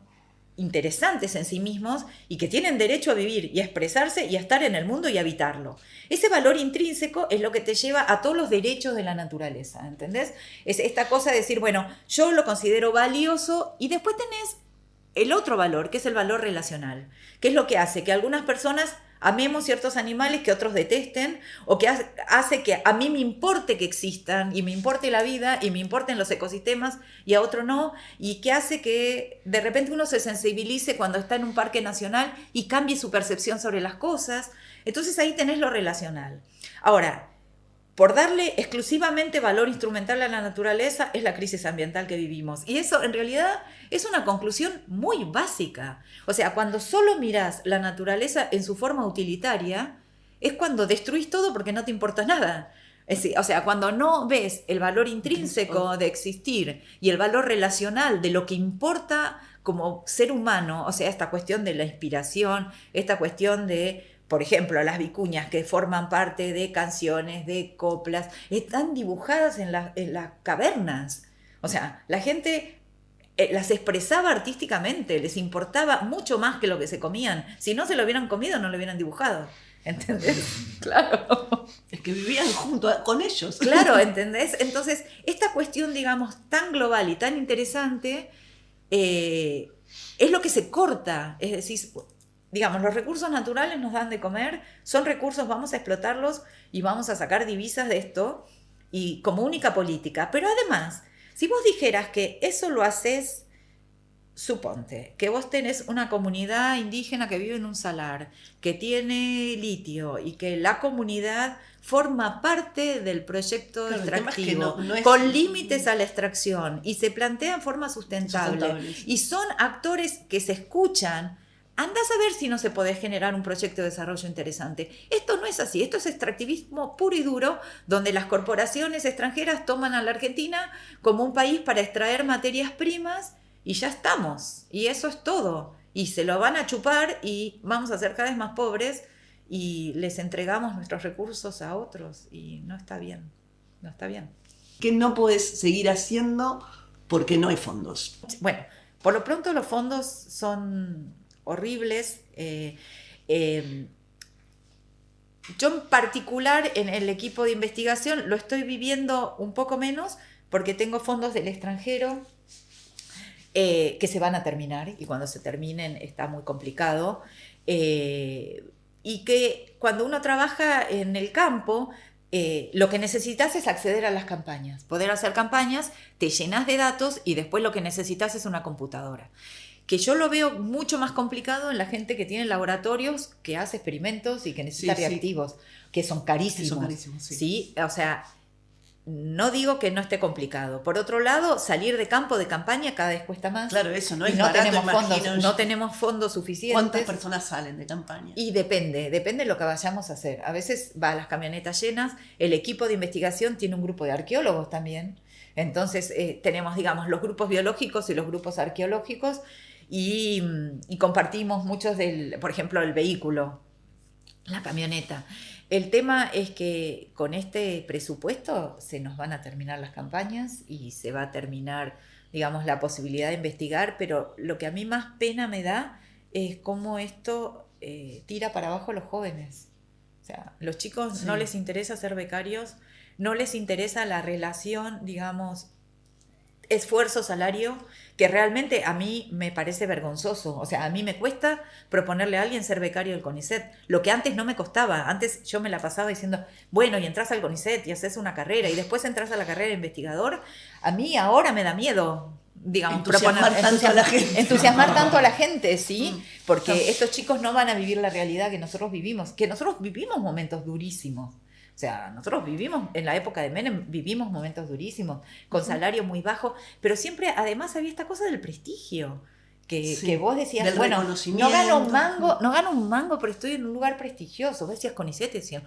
interesantes en sí mismos y que tienen derecho a vivir y a expresarse y a estar en el mundo y habitarlo. Ese valor intrínseco es lo que te lleva a todos los derechos de la naturaleza, ¿entendés? Es esta cosa de decir, bueno, yo lo considero valioso y después tenés el otro valor, que es el valor relacional, que es lo que hace que algunas personas amemos ciertos animales que otros detesten, o que hace que a mí me importe que existan, y me importe la vida, y me importen los ecosistemas, y a otro no, y que hace que de repente uno se sensibilice cuando está en un parque nacional y cambie su percepción sobre las cosas. Entonces ahí tenés lo relacional. Ahora, por darle exclusivamente valor instrumental a la naturaleza es la crisis ambiental que vivimos. Y eso en realidad es una conclusión muy básica. O sea, cuando solo mirás la naturaleza en su forma utilitaria, es cuando destruís todo porque no te importa nada. Es decir, o sea, cuando no ves el valor intrínseco de existir y el valor relacional de lo que importa como ser humano, o sea, esta cuestión de la inspiración, esta cuestión de, por ejemplo, las vicuñas que forman parte de canciones, de coplas, están dibujadas en las cavernas. O sea, la gente las expresaba artísticamente, les importaba mucho más que lo que se comían. Si no se lo hubieran comido, no lo hubieran dibujado. ¿Entendés? Claro. Es que vivían junto con ellos. Claro, ¿entendés? Entonces, esta cuestión, digamos, tan global y tan interesante, es lo que se corta. Es decir, digamos, los recursos naturales nos dan de comer, son recursos, vamos a explotarlos y vamos a sacar divisas de esto, y como única política. Pero además, si vos dijeras que eso lo haces, suponte que vos tenés una comunidad indígena que vive en un salar, que tiene litio, y que la comunidad forma parte del proyecto extractivo, no es... con límites a la extracción, y se plantea en forma sustentable, y son actores que se escuchan. Andás a ver si no se puede generar un proyecto de desarrollo interesante. Esto no es así, esto es extractivismo puro y duro, donde las corporaciones extranjeras toman a la Argentina como un país para extraer materias primas, y ya estamos, y eso es todo, y se lo van a chupar, y vamos a ser cada vez más pobres, y les entregamos nuestros recursos a otros, y no está bien, no está bien. Que no podés seguir haciendo porque no hay fondos. Bueno, por lo pronto los fondos son horribles. Yo en particular en el equipo de investigación lo estoy viviendo un poco menos, porque tengo fondos del extranjero, que se van a terminar, y cuando se terminen está muy complicado, y que cuando uno trabaja en el campo, lo que necesitas es acceder a las campañas, poder hacer campañas, te llenas de datos, y después lo que necesitas es una computadora, que yo lo veo mucho más complicado en la gente que tiene laboratorios, que hace experimentos y que necesita reactivos, que son carísimos. Son carísimos, sí. ¿Sí? O sea, no digo que no esté complicado. Por otro lado, salir de campo de campaña cada vez cuesta más. Claro, eso no es no barato, tenemos fondos, imagino. no tenemos fondos suficientes. ¿Cuántas personas salen de campaña? Y depende de lo que vayamos a hacer. A veces va las camionetas llenas, el equipo de investigación tiene un grupo de arqueólogos también. Entonces tenemos, digamos, los grupos biológicos y los grupos arqueológicos, y compartimos muchos por ejemplo, el vehículo, la camioneta. El tema es que con este presupuesto se nos van a terminar las campañas y se va a terminar, digamos, la posibilidad de investigar, pero lo que a mí más pena me da es cómo esto tira para abajo a los jóvenes. O sea, los chicos no les interesa ser becarios, no les interesa la relación, digamos, esfuerzo-salario, que realmente a mí me parece vergonzoso. O sea, a mí me cuesta proponerle a alguien ser becario del CONICET, lo que antes no me costaba. Antes yo me la pasaba diciendo, bueno, y entras al CONICET y haces una carrera, y después entras a la carrera de investigador. A mí ahora me da miedo, digamos, entusiasmar tanto a la gente, ¿sí? Porque estos chicos no van a vivir la realidad que nosotros vivimos momentos durísimos. O sea, nosotros vivimos, en la época de Menem, vivimos momentos durísimos, con salario muy bajo, pero siempre además había esta cosa del prestigio, que vos decías, bueno, no gano un mango, pero estoy en un lugar prestigioso. Vos decías CONICET, y decían,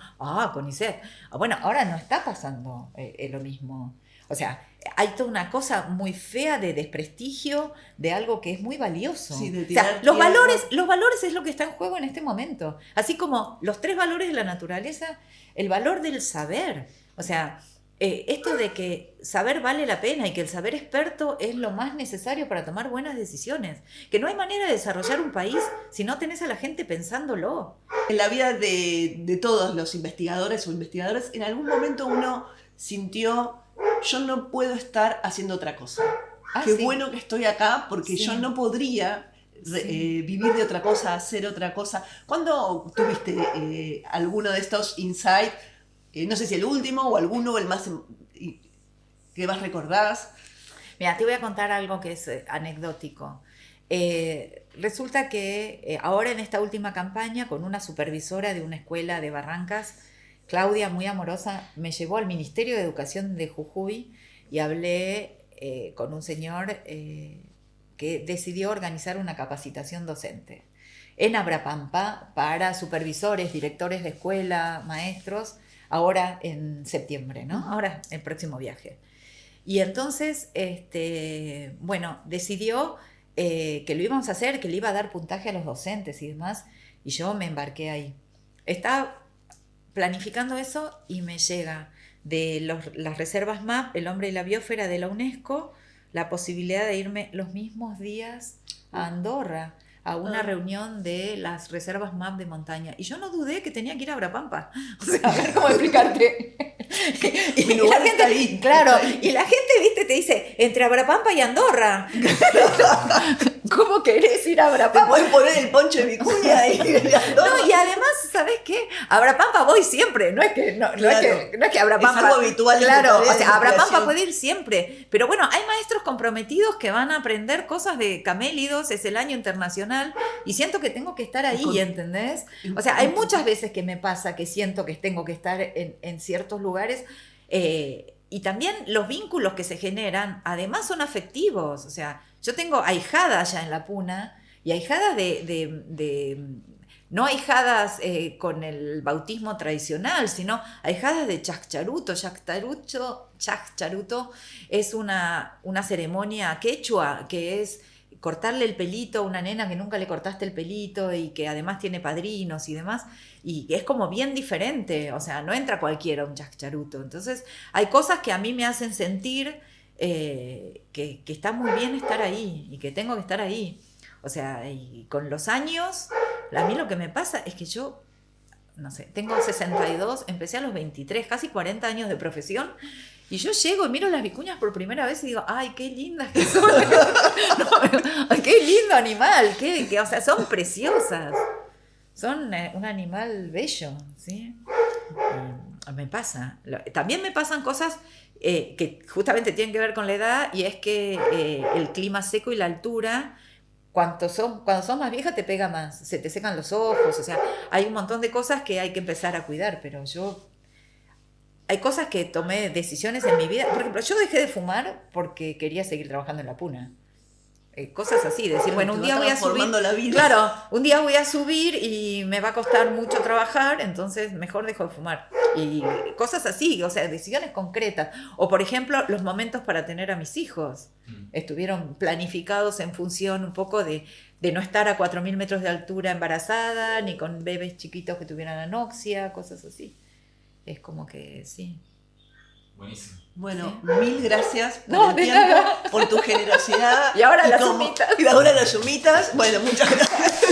CONICET. Bueno, ahora no está pasando lo mismo. O sea, hay toda una cosa muy fea de desprestigio de algo que es muy valioso. Sí, o sea, los valores es lo que está en juego en este momento. Así como los 3 valores de la naturaleza, el valor del saber. O sea, esto de que saber vale la pena y que el saber experto es lo más necesario para tomar buenas decisiones. Que no hay manera de desarrollar un país si no tenés a la gente pensándolo. En la vida de todos los investigadores o investigadoras, en algún momento uno sintió, yo no puedo estar haciendo otra cosa. Qué bueno que estoy acá, porque yo no podría vivir de otra cosa, hacer otra cosa. ¿Cuándo tuviste alguno de estos insights? No sé si el último o alguno, el más que más recordás. Mira, te voy a contar algo que es anecdótico. Resulta que ahora en esta última campaña, con una supervisora de una escuela de Barrancas, Claudia, muy amorosa, me llevó al Ministerio de Educación de Jujuy y hablé con un señor que decidió organizar una capacitación docente en Abrapampa para supervisores, directores de escuela, maestros, ahora en septiembre, ¿no? Ahora el próximo viaje. Y entonces, bueno, decidió que lo íbamos a hacer, que le iba a dar puntaje a los docentes y demás, y yo me embarqué ahí. Estaba planificando eso y me llega de las reservas MAP, el hombre y la biosfera de la UNESCO, la posibilidad de irme los mismos días a Andorra a una reunión de las reservas MAP de montaña. Y yo no dudé que tenía que ir a Abrapampa. O sea, a ver cómo explicarte. Y la gente, ahí, claro, y la gente, viste, te dice, entre Abrapampa y Andorra. ¿Cómo querés ir a Abrapampa? Te podés poner el poncho de Vicuña y ir a Andorra. No, y además, ¿sabés qué? A Abrapampa voy siempre. No es que Abrapampa. Es algo habitual. Claro, o sea, Abrapampa puede ir siempre. Pero bueno, hay maestros comprometidos que van a aprender cosas de camélidos, es el año internacional, y siento que tengo que estar ahí, ¿entendés? O sea, hay muchas veces que me pasa que siento que tengo que estar en ciertos lugares, y también los vínculos que se generan, además son afectivos. O sea, yo tengo ahijadas ya en la Puna, y ahijadas no ahijadas con el bautismo tradicional, sino ahijadas de Chaccharuto. Chaccharuto es una ceremonia quechua que es cortarle el pelito a una nena que nunca le cortaste el pelito y que además tiene padrinos y demás, y es como bien diferente, o sea, no entra cualquiera a un chaccharuto. Entonces hay cosas que a mí me hacen sentir que está muy bien estar ahí y que tengo que estar ahí. O sea, y con los años, a mí lo que me pasa es que yo, no sé, tengo 62, empecé a los 23, casi 40 años de profesión, y yo llego y miro las vicuñas por primera vez y digo, ¡ay, qué lindas que son! No, ¡qué lindo animal! O sea, son preciosas. Son un animal bello, ¿sí? Me pasa. También me pasan cosas que justamente tienen que ver con la edad, y es que el clima seco y la altura, cuando sos más vieja te pega más, se te secan los ojos, o sea, hay un montón de cosas que hay que empezar a cuidar, pero hay cosas que tomé decisiones en mi vida. Por ejemplo, yo dejé de fumar porque quería seguir trabajando en la Puna. Cosas así, decir, bueno, un día voy a subir. La vida. Claro, un día voy a subir y me va a costar mucho trabajar, entonces mejor dejo de fumar. Y cosas así, o sea, decisiones concretas. O, por ejemplo, los momentos para tener a mis hijos. Estuvieron planificados en función un poco de no estar a 4.000 metros de altura embarazada, ni con bebés chiquitos que tuvieran anoxia, cosas así. Es como que sí. Buenísimo. Bueno, ¿Sí? Mil gracias por No, el de tiempo, nada. por tu generosidad. Y ahora las humitas. Y ahora las humitas. Bueno, muchas gracias.